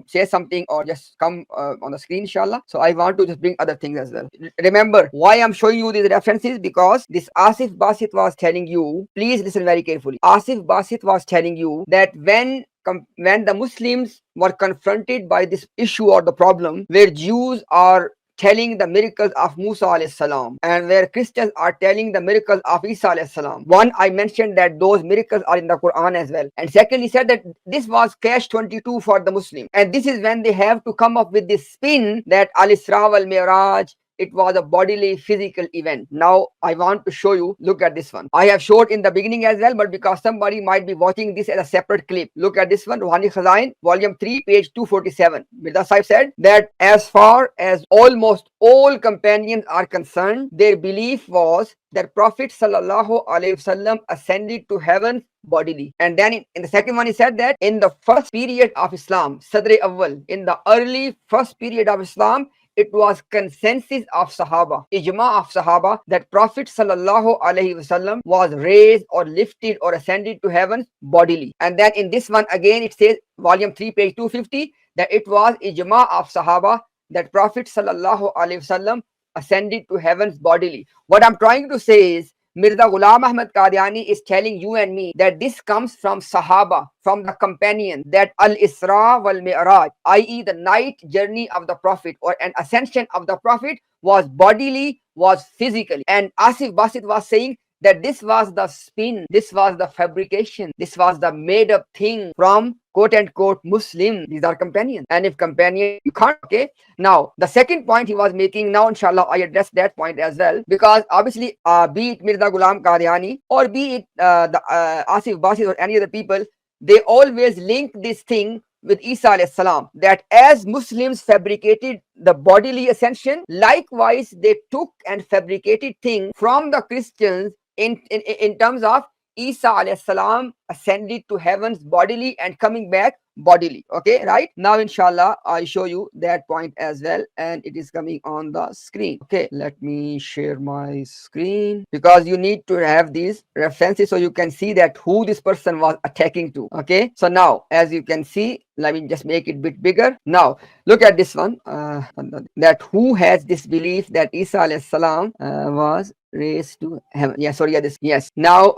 say something or just come on the screen, inshallah? So I want to just bring other things as well. Remember, why I'm showing you these references? Because this Asif Basit was telling you, please listen very carefully. Asif Basit was telling you that when the Muslims were confronted by this issue or the problem where Jews are telling the miracles of Musa alayhi salam, and where Christians are telling the miracles of Isa alayhi salam. One, I mentioned that those miracles are in the Quran as well. And second, he said that this was catch 22 for the Muslim. And this is when they have to come up with this spin that Al-Isra wal-Miraj, it was a bodily physical event. Now I want to show you, look at this one. I have showed in the beginning as well, but because somebody might be watching this as a separate clip, look at this one. Ruhani Khazain, volume 3, page 247. Mirza Sahib said that as far as almost all companions are concerned, their belief was that Prophet sallallahu alaihi wasallam ascended to heaven bodily. And then in the second one, he said that in the first period of Islam, Sadr Awwal, in the early first period of Islam, it was consensus of Sahaba, ijma of Sahaba, that Prophet sallallahu alaihi wasallam was raised or lifted or ascended to heaven bodily. And then in this one again, it says, volume 3, page 250, that it was ijma of Sahaba that Prophet sallallahu alaihi wasallam ascended to heavens bodily. What I'm trying to say is, Mirza Ghulam Ahmad Qadiani is telling you and me that this comes from Sahaba, from the companion, that al-isra wal miraj, i.e. the night journey of the Prophet or an ascension of the Prophet was bodily, was physically. And Asif Basit was saying that this was the spin, this was the fabrication, this was the made up thing from quote unquote Muslim. These are companions. And if companion, you can't, okay. Now, the second point he was making, now inshallah, I address that point as well, because obviously, be it Mirza Ghulam Qadiani or be it Asif Basit or any other people, they always link this thing with Isa alayhi salam, that as Muslims fabricated the bodily ascension, likewise they took and fabricated things from the Christians in terms of Isa alayhi salam ascended to heavens bodily and coming back bodily. Okay, right? Now inshallah I show you that point as well, and it is coming on the screen. Okay, let me share my screen, because you need to have these references so you can see that who this person was attacking to. Okay, so now as you can see, let me just make it a bit bigger. Now look at this one, that who has this belief that Isa alayhi salam was raised to heaven. Yeah, sorry, yeah, this, yes. Now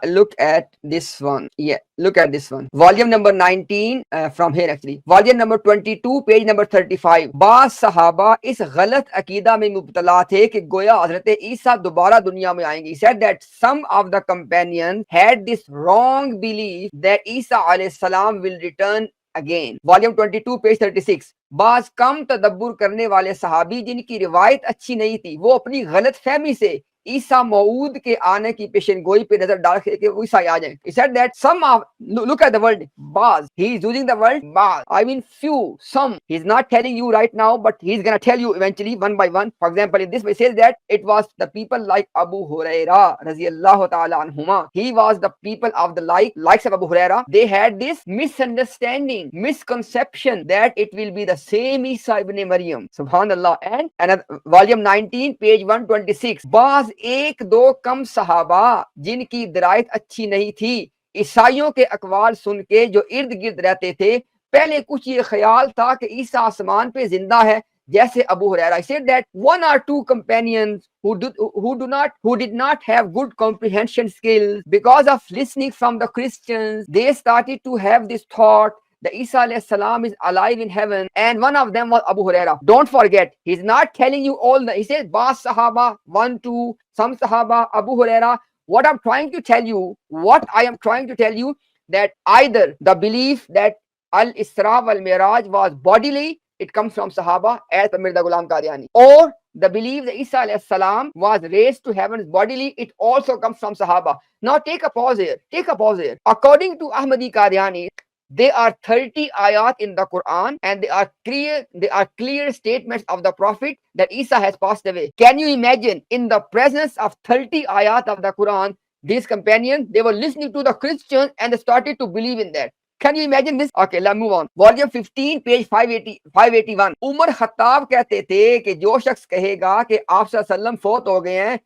look at this one. Yeah, look at this one, volume number 19, from here actually, volume number 22, page number 35. बास सहाबा इस गलत अकीदा में मुब्तला थे कि गोया हजरत ईसा दोबारा दुनिया में आएंगे. He said that some of the companions had this wrong belief that Isa alayhi salam will return again. Volume 22, page 36. बाज कम तदब्बुर करने वाले सहाबी जिनकी रिवायत अच्छी नहीं थी, वो अपनी गलत फहमी से ईसा मऊद के आने की पेशन गोई पे नजर डाल के वो ईसा आ जाए. He said that some of, look at the word baz, he is using the word baz, I mean few, some. He is not telling you right now, but he is going to tell you eventually one by one. For example, in this way says that it was the people like Abu Huraira radiyallahu ta'ala anhuma. He was the people of the likes of Abu Huraira. They had this misunderstanding, misconception that it will be the same Isa ibn Maryam. Subhanallah. And another, volume 19, page 126. Baz एक दो कम सहाबा जिनकी दरायत अच्छी नहीं थी, ईसाइयों के अकवाल सुन के जो इर्द गिर्द रहते थे, पहले कुछ ये ख्याल था कि ईसा आसमान पे जिंदा है, जैसे Abu Hurairah. I said that one or two companions who did not have good comprehension skills, because of listening from the Christians, they started to have this thought the Isa alayhi salam is alive in heaven, and one of them was Abu Huraira. Don't forget, he's not telling you all the, he says Bas Sahaba, 1, 2, some Sahaba, Abu Huraira. What I am trying to tell you, that either the belief that al-isra wal miraj was bodily, it comes from Sahaba as per Mirza Ghulam Qadiani, or the belief that Isa alayhi salam was raised to heavens bodily, it also comes from Sahaba. Now take a pause here. According to Ahmadi Qadiani, there are 30 ayat in the Quran, and they are clear statements of the Prophet that Isa has passed away. Can you imagine, in the presence of 30 ayat of the Quran, these companions, they were listening to the Christians and they started to believe in that. Can you imagine this? Okay, let's move on. Volume 15, page 581. Umar Khattab कहते थे कि जो शख्स कहेगा कि आप सल्लल्लाहु अलैहि वसल्लम फौत हो गए हैं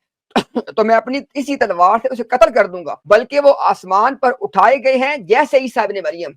तो मैं अपनी इसी तलवार से उसे कत्ल कर दूंगा, बल्कि वो आसमान पर उठाए गए हैं जैसे ईसा इब्न Maryam.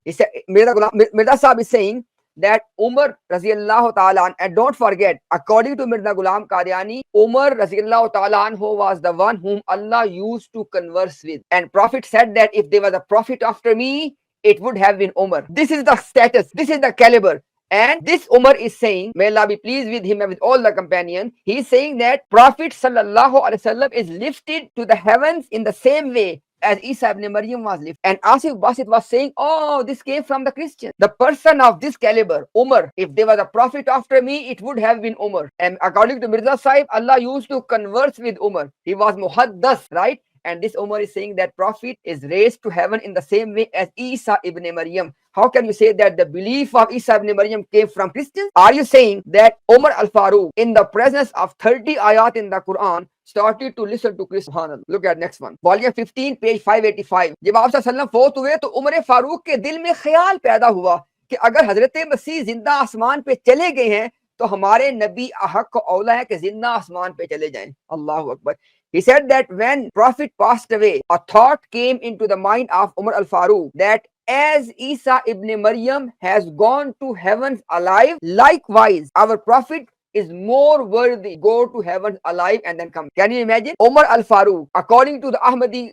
Mirza Sahib is saying that Umar radiyallahu ta'ala, and don't forget, according to Mirza Ghulam Qadiani, Umar radiyallahu ta'ala anhu was the one whom Allah used to converse with, and Prophet said that if there was a prophet after me, it would have been Umar. This is the status, this is the caliber. And this Umar is saying, may Allah be pleased with him and with all the companions, he is saying that Prophet sallallahu alaihi wasallam is lifted to the heavens in the same way as Isa ibn Maryam was lifted. And Asif Basit was saying, oh, this came from the Christians. The person of this caliber, Umar, if there was a prophet after me, it would have been Umar. And according to Mirza Sahib, Allah used to converse with Umar. He was muhaddas, right? And this Umar is saying that Prophet is raised to heaven in the same way as Isa ibn Maryam. How can you say that the belief of Isa ibn Maryam came from Christians? Are you saying that Umar al-Faruq, in the presence of 30 ayat in the Quran, started to listen to Christians? Look at next one. Volume 15, page 585. जब आप सल्लल्लाहु फौत हुए तो उमर फारूक के दिल में ख्याल पैदा हुआ कि अगर हजरत मसीह जिंदा आसमान पे चले गए हैं तो हमारे नबी अहक को औला है कि जिंदा आसमान पे चले जाएं. Allahu Akbar. He said that when Prophet passed away, a thought came into the mind of Umar al-Faruq that as Isa ibn Maryam has gone to heavens alive, likewise our Prophet is more worthy go to heaven alive and then come. Can you imagine? Umar al-Faruq, according to the Ahmadi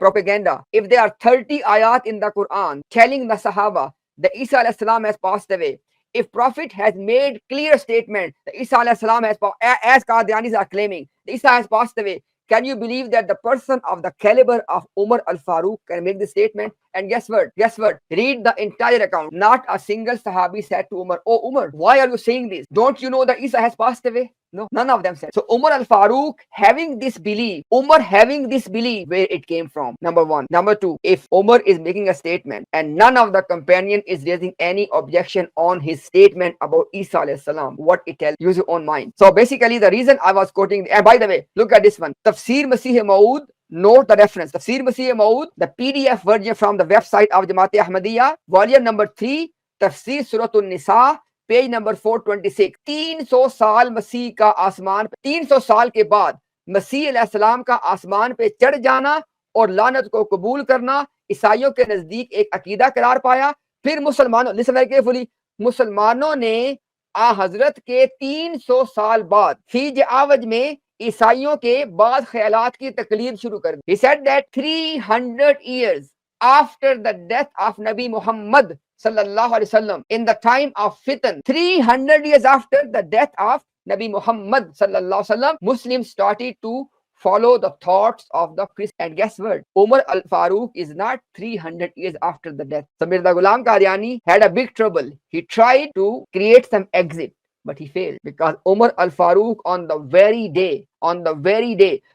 propaganda, if there are 30 ayat in the Quran telling the Sahaba that Isa alayhi salam has passed away, if Prophet has made clear statement that Isa alayhi salam has as Qadianis are claiming, Isa has passed away, can you believe that the person of the caliber of Umar al-Faruq can make this statement? And guess what? Guess what? Read the entire account. Not a single Sahabi said to Umar, "Oh Umar, why are you saying this? Don't you know that Isa has passed away?" No, none of them said. So Umar al-Faruq having this belief, where it came from, number one. Number two, if Umar is making a statement and none of the companion is raising any objection on his statement about Isa alayhi salam, what it tells, use your own mind. So basically the reason I was quoting, and by the way, look at this one, Tafsir Masih Maud. Note the reference. Tafsir Masih Maud, the PDF version from the website of Jamaat Ahmadiyya, volume number 3, Tafsir Suratul Nisa, page number 426. 300 साल मसीह का आसमान, 300 साल के बाद मसीह अलैहिस्सलाम का आसमान पे चढ़ जाना और लानत को कबूल करना ईसाइयों के नजदीक एक अकीदा करार पाया। फिर मुसलमानों, लिसन वेरी केयरफुली, मुसलमानों ने आ हजरत के 300 साल बाद फीज आवज में ईसाइयों के बाद ख्यालात की तकलीद शुरू कर दी। He said that 300 years after the death of Nabi Muhammad sallallahu alaihi wasallam, in the time of fitan, 300 years after the death of Nabi Muhammad sallallahu alaihi wasallam, Muslims started to follow the thoughts of the Christians. And guess what? Umar al-Faruq is not 300 years after the death. So Mirza Ghulam Qadiani had a big trouble. He tried to create some exit, but he failed, because Umar al-Faruq on the very day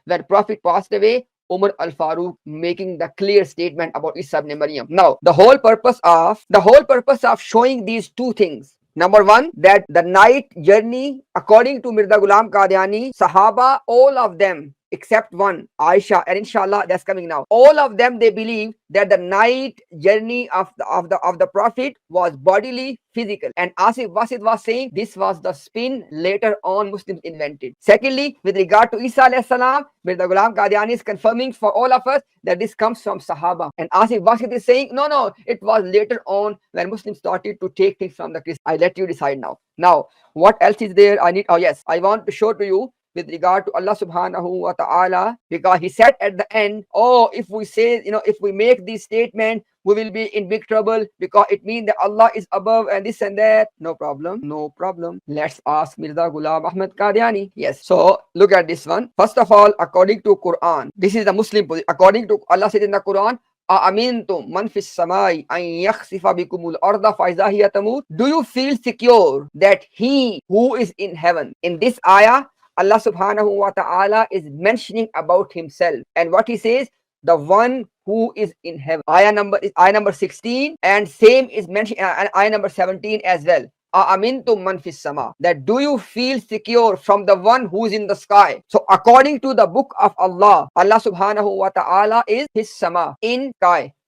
when Prophet passed away, Umar al-Faruq making the clear statement about Isa ibn Maryam. Now, the whole purpose of showing these two things. Number one, that the night journey, according to Mirza Ghulam Qadiani, Sahaba, all of them except one, Aisha, and inshallah that's coming now. All of them, they believe that the night journey of the Prophet was bodily, physical. And Asif Wasid was saying this was the spin later on Muslims invented. Secondly, with regard to Isa alayhi salam, Mirza Ghulam Qadiani is confirming for all of us that this comes from Sahaba. And Asif Wasid is saying, no, it was later on when Muslims started to take things from the Christians. I let you decide now. Now, what else is there? I want to show to you with regard to Allah subhanahu wa ta'ala, because he said at the end, if we say, if we make this statement, we will be in big trouble, because it means that Allah is above and this and that. No problem. Let's ask Mirza Ghulam Ahmad Qadiani. Yes. So look at this one. First of all, according to Quran, this is the Muslim position. According to Allah said in the Quran, أَأَمِنْتُمْ مَنْ فِي السَّمَاءِ أَنْ يَخْسِفَ بِكُمُ الْأَرْضَ فَإِذَا هِيَ تَمُورُ. Do you feel secure that he who is in heaven? In this ayah, Allah subhanahu wa ta'ala is mentioning about himself, and what he says, the one who is in heaven. Ayah number 16, and same is mentioned ayah number 17 as well. Amintum man fis sama, that do you feel secure from the one who is in the sky? So according to the book of Allah, Allah subhanahu wa ta'ala is his sama, in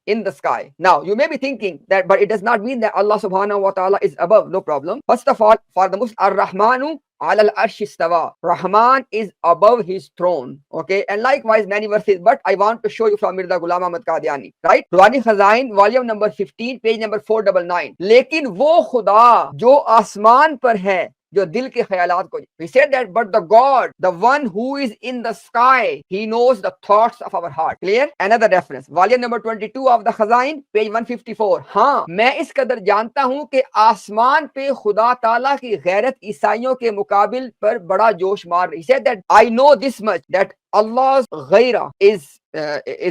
the sky. Now you may be thinking that, but it does not mean that Allah subhanahu wa ta'ala is above. No problem. First of all, for the Muslim, Ar-Rahmanu ala al-arsh istawa. Rahman is above his throne. Okay, and likewise many verses, but I want to show you from Mirza Ghulam Ahmad Qadiani, right? Quranic Khazain, volume number 15, page number 499. लेकिन वो खुदा जो आसमान पर है, जो दिल के ख्यालात को, he said that, but the God, the one who is in the sky, he knows the thoughts of our heart. Clear? Another reference, volume number 22 of the Khazain, page 154. हाँ, मैं इस कदर जानता हूँ कि आसमान पे खुदा ताला की गैरत ईसाइयों के मुकाबिल पर बड़ा जोश मार रही. He said that I know this much, that Allah's ghaira is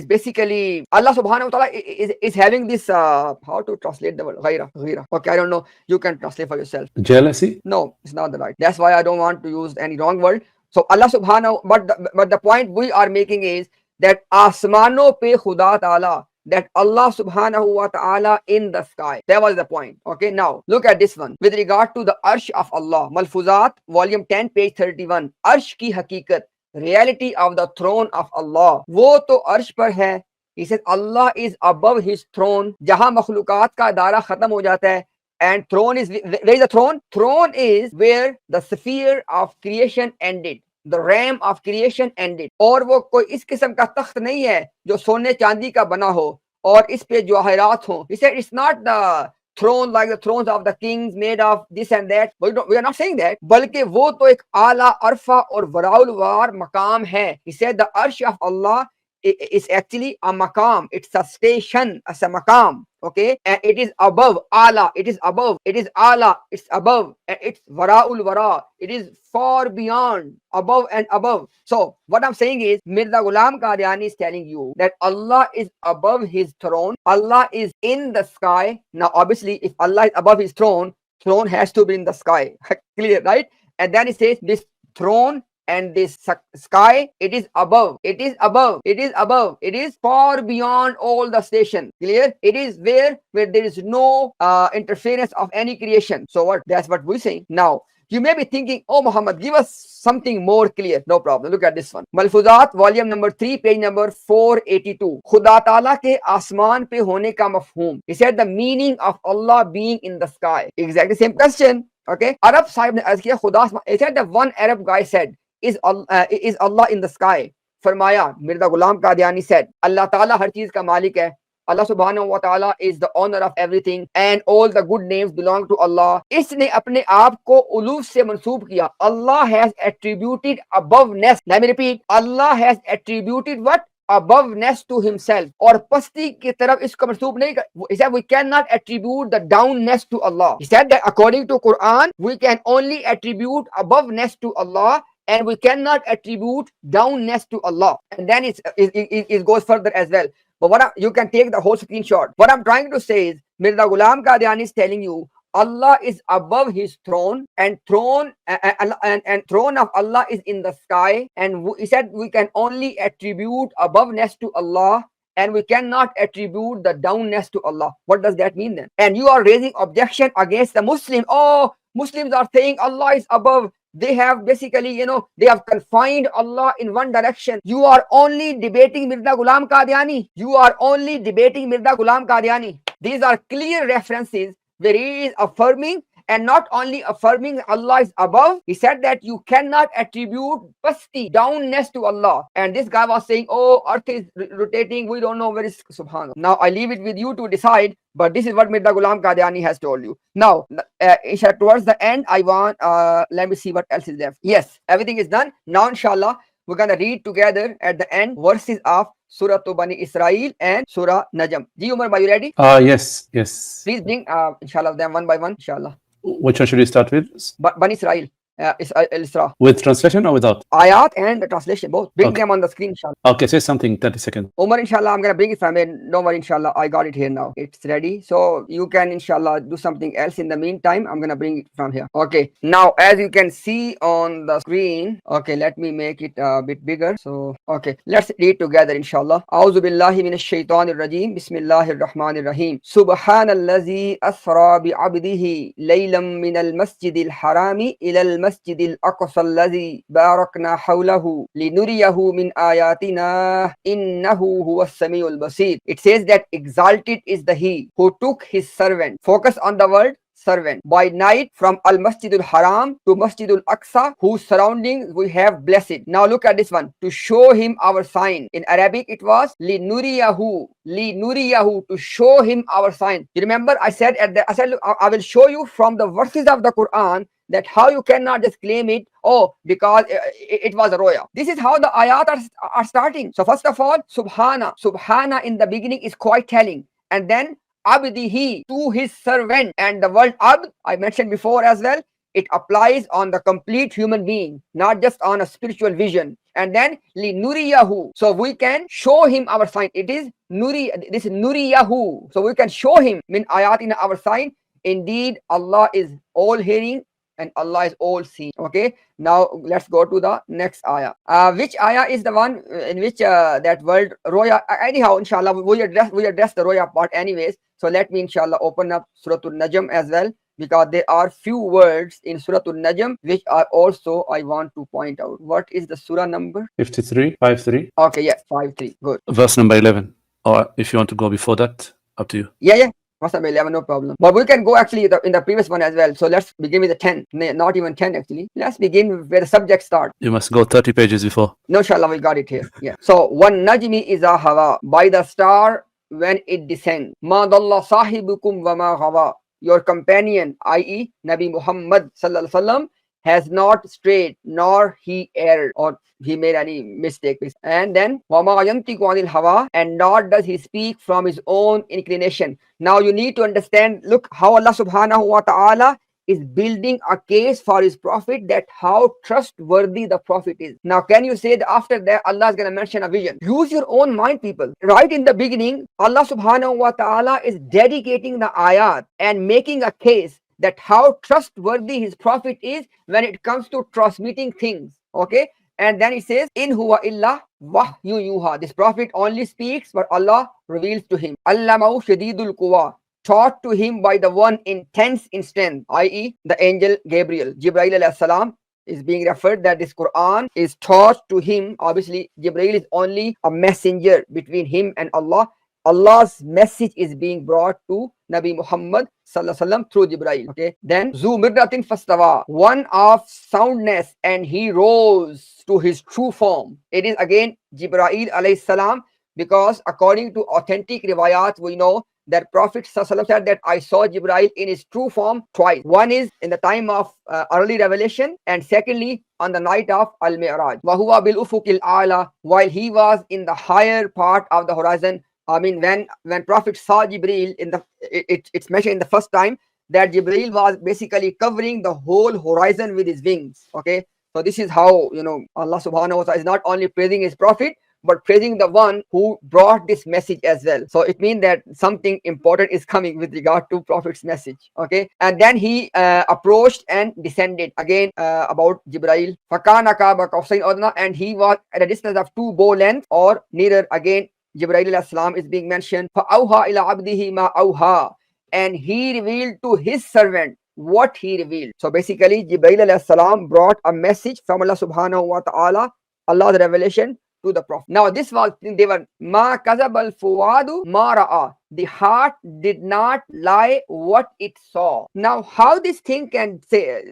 basically, Allah subhanahu wa ta'ala is having this, how to translate the word ghaira. Okay, I don't know. You can translate for yourself. Jealousy? No, it's not the right. That's why I don't want to use any wrong word. So Allah subhanahu, but the point we are making is that asmano pe khuda ta'ala, that Allah subhanahu wa ta'ala in the sky. That was the point. Okay, now look at this one. With regard to the arsh of Allah, Malfuzat, volume 10, page 31. Arsh ki hakikat, reality of the throne of Allah, वो तो अर्श पर है. He says Allah is above his throne, जहाँ मखलूकात का दायरा खत्म हो जाता है. And throne is, where is the throne? Throne is where the sphere of creation ended, the realm of creation ended. और वो कोई इस किस्म का तख्त नहीं है जो सोने चांदी का बना हो और इस पे जवाहरात हो. He said it's not the throne like the thrones of the kings made of this and that. We are not saying that. बल्कि वो तो एक आला अरफा और वराउलवार मकाम है. He said the arsh of Allah is actually a maqam. It's a station, as a maqam. Okay, and it is above Allah. It is above. It is Allah. It's above. And it's waraul wara. It is far beyond, above and above. So what I'm saying is, Mirza Ghulam Qadiani is telling you that Allah is above His throne. Allah is in the sky. Now, obviously, if Allah is above His throne, throne has to be in the sky. Clear, right? And then He says this throne and this sky, it is above. It is above. It is above. It is far beyond all the station. Clear? It is where there is no interference of any creation. So what? That's what we're saying. Now, you may be thinking, oh Muhammad, give us something more clear. No problem. Look at this one. Malfuzat, volume number 3, page number 482. Khuda Ta'ala ke asman pe hone ka mafhum. He said the meaning of Allah being in the sky. Exactly same question. Okay. Arab Sahib ne arz kiya, Khuda, he said that one Arab guy said, is Allah in the sky? Farmaya, Mirza Ghulam Qadiani said, Allah Ta'ala har cheez ka malik hai. Allah subhanahu wa ta'ala is the owner of everything and all the good names belong to Allah. Isne apne aap ko uluf se mansoob kiya. Allah has attributed aboveness. Let me repeat. Allah has attributed what? Aboveness to Himself. Or pasti ki taraf isko mansoob nahi kar. He said we cannot attribute the downness to Allah. He said that according to Quran, we can only attribute aboveness to Allah, and we cannot attribute downness to Allah. And then it goes further as well. But you can take the whole screenshot. What I'm trying to say is, Mirza Ghulam Qadiani is telling you, Allah is above His throne, and throne of Allah is in the sky. And He said we can only attribute aboveness to Allah, and we cannot attribute the downness to Allah. What does that mean then? And you are raising objection against the Muslim. Oh, Muslims are saying Allah is above. They have basically, they have confined Allah in one direction. You are only debating Mirza Ghulam Qadiani. You are only debating Mirza Ghulam Qadiani. These are clear references where he is affirming, and not only affirming Allah is above, he said that you cannot attribute pasti, downness to Allah. And this guy was saying, oh, earth is rotating, we don't know where is subhanallah. Now I leave it with you to decide, but this is what Mirza Ghulam Qadiani has told you. Now, towards the end, I want, let me see what else is left. Yes, everything is done. Now, inshallah, we're going to read together at the end verses of Surah Bani Israel and Surah Najm. Ji Umar, are you ready? Yes. Please bring, inshallah, them one by one, inshallah. Which one should we start with? Bani Israel. Isra. With translation or without? Ayat and the translation, both. Bring Okay. them on the screen, inshallah. Okay, say something, 30 seconds. Umar, inshallah, I'm going to bring it from here. Don't worry, inshallah. I got it here now. It's ready. So you can, inshallah, do something else in the meantime. I'm going to bring it from here. Okay. Now, as you can see on the screen, okay, let me make it a bit bigger. So, okay, let's read together, inshallah. A'udhu billahi minash shaitanir rajim. Bismillahir rahmanir rahim. Subhanallazi asra bi abdihi laylam minal masjidil harami ilal masjidil aqsa الذي باركنا حوله لنريه من آياتنا إنه هو السميع البصير. It says that exalted is the He who took His servant. Focus on the word servant. By night from Al-Masjidul Haram to Masjidul Aqsa, whose surroundings we have blessed. Now look at this one. To show Him our sign. In Arabic it was لِنُرِيَهُ لِنُرِيَهُ, to show Him our sign. You remember I said look, I will show you from the verses of the Quran that how you cannot just claim it, oh, because it was a roya. This is how the ayat are starting. So first of all, Subhana in the beginning is quite telling. And then Abdihi, to His servant. And the word Abd, I mentioned before as well, it applies on the complete human being, not just on a spiritual vision. And then Li Nuriyahu, so we can show Him our sign. It is Nuri, this is Nuriyahu. So we can show Him min ayatina our sign. Indeed, Allah is all hearing and Allah is all seeing. Okay, now let's go to the next ayah. Which ayah is the one in which that word roya? Anyhow, inshallah, we address the roya part anyways. So let me inshallah open up Surah Najm as well, because there are few words in Surah Najm which are also I want to point out. What is the surah number? 53, 53. Okay, yes, 53. Good. Verse number 11. Or if you want to go before that, up to you. Yeah. Verse number 11, no problem. But we can go actually in the previous one as well. So let's begin with the 10. Not even 10 actually. Let's begin where the subject starts. You must go 30 pages before. No, inshallah, we got it here. Yeah. So, one najmi iza hawa, by the star when it descends. Ma dalla sahibukum wa ma ghawa. your companion, i.e. Nabi Muhammad sallallahu alaihi wasallam, has not strayed, nor he erred, or he made any mistake. And then وَمَا يَنْطِقُ عَنِ الْهَوَىٰ, and nor does he speak from his own inclination. Now you need to understand, look how Allah subhanahu wa ta'ala is building a case for his prophet, that how trustworthy the prophet is. Now can you say that after that Allah is going to mention a vision? Use your own mind, people. Right in the beginning, Allah subhanahu wa ta'ala is dedicating the ayat and making a case that how trustworthy his prophet is when it comes to transmitting things. Okay, and then he says, in huwa illa wahyu yuha, this prophet only speaks what Allah reveals to him. Allamahu shadidul quwa, taught to him by the one intense in strength, i.e. the angel Gabriel. Jibreel alayhi salam is being referred, that this Quran is taught to him. Obviously Jibreel is only a messenger between him and Allah. Allah's message is being brought to Nabi Muhammad sallallahu alaihi wasallam through Jibreel. Okay, then zu mirratin fastawa, one of soundness, and he rose to his true form. It is again Jibreel alayhi salam, because according to authentic riwayat we know that Prophet sallallahu alaihi wasallam said that I saw Jibreel in his true form twice. One is in the time of early revelation, and secondly on the night of al-miraj. Wa huwa bil ufuqil a'la, while he was in the higher part of the horizon. I mean, when Prophet saw Jibreel in the, it's mentioned in the first time that Jibreel was basically covering the whole horizon with his wings. Okay, so this is how, you know, Allah subhanahu wa ta'ala is not only praising his prophet, but praising the one who brought this message as well. So it means that something important is coming with regard to Prophet's message. Okay, and then he approached and descended again about Jibreel. Fakana Kaaba Qawsayn Adna, and he was at a distance of 2 bow lengths or nearer. Again Jibreel alayhi salam is being mentioned. فَأَوْهَا إِلَىٰ عَبْدِهِ مَا أَوْهَا, and he revealed to his servant what he revealed. So basically Jibreel alayhi salam brought a message from Allah subhanahu wa ta'ala, Allah's revelation to the prophet. Now this was, they were ma kazabal fuadu ma ra'a, the heart did not lie what it saw. Now how this thing can say,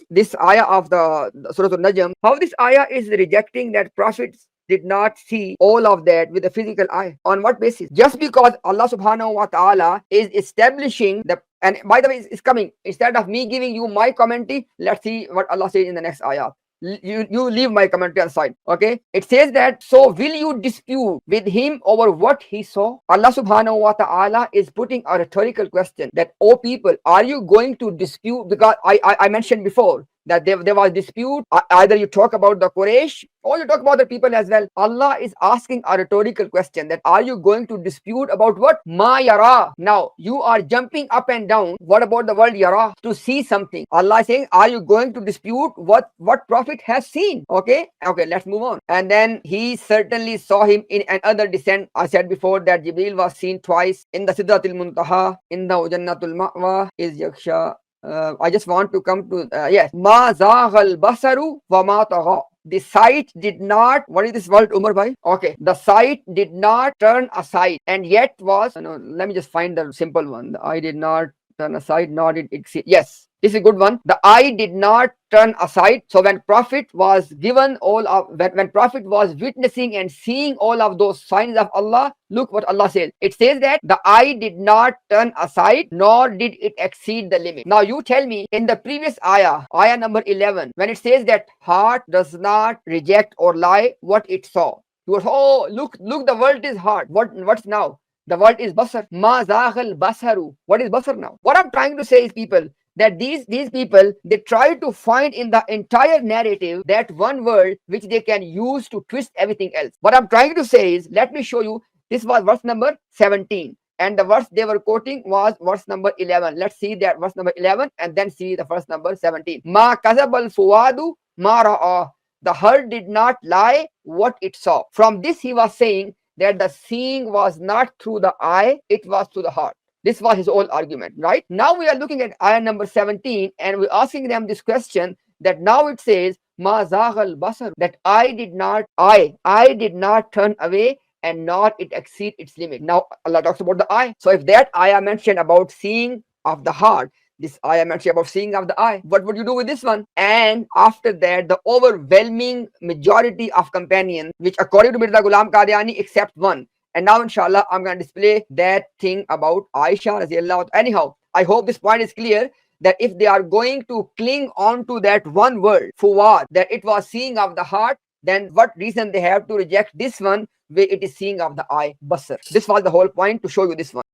this ayah of the Surah Al-Najm, how this ayah is rejecting that prophets did not see all of that with the physical eye. On what basis? Just because Allah subhanahu wa ta'ala is establishing the, and by the way it's coming, instead of me giving you my commentary, let's see what Allah says in the next ayah. You leave my commentary aside. Okay, it says that, so will you dispute with him over what he saw? Allah subhanahu wa ta'ala is putting a rhetorical question that, oh people, are you going to dispute? Because I mentioned before that there was dispute, either you talk about the Quraysh or you talk about the people as well. Allah is asking a rhetorical question that, are you going to dispute about what? Ma yara. Now you are jumping up and down. What about the word yara? To see something. Allah is saying, are you going to dispute what Prophet has seen? Okay, let's move on. And then he certainly saw him in another descent. I said before that Jibreel was seen twice, in the Sidratul Muntaha, in the Jannatul Ma'wa, is Yaksha. I just want to come to yes, ma zaghal basaru wa ma tagha, the sight did not, what is this word, Umar bhai? Okay, the sight did not turn aside, and yet was, no, let me just find the simple one. The eye did not turn aside, nor did it see. Yes, this is a good one. The eye did not turn aside. So when Prophet was given all of, when Prophet was witnessing and seeing all of those signs of Allah, look what Allah says. It says that the eye did not turn aside, nor did it exceed the limit. Now you tell me, in the previous ayah number 11, when it says that heart does not reject or lie what it saw, you were, oh look, the world is heart. What's now? The word is basar. Ma zaghal basaru. What is basar now? What I'm trying to say is, people, that these people, they try to find in the entire narrative that one word which they can use to twist everything else. What I'm trying to say is, let me show you. This was verse number 17, and the verse they were quoting was verse number 11. Let's see that verse number 11 and then see the verse number 17. Ma kazabal fuadu ma ra'a, the heart did not lie what it saw. From this he was saying that the seeing was not through the eye, it was through the heart. This was his whole argument, right? Now we are looking at ayah number 17, and we're asking them this question, that now it says, Ma zaghal basar, that I did not turn away, and nor it exceed its limit. Now Allah talks about the eye. So if that ayah mentioned about seeing of the heart, this ayah mentioned about seeing of the eye, what would you do with this one? And after that, the overwhelming majority of companions, which according to Mirza Ghulam Qadiani, except one. And now inshallah I'm going to display that thing about Aisha radiallahu. Anyhow, I hope this point is clear, that if they are going to cling on to that one word, fuwad, that it was seeing of the heart, then what reason they have to reject this one where it is seeing of the eye, basar? This was the whole point, to show you this one.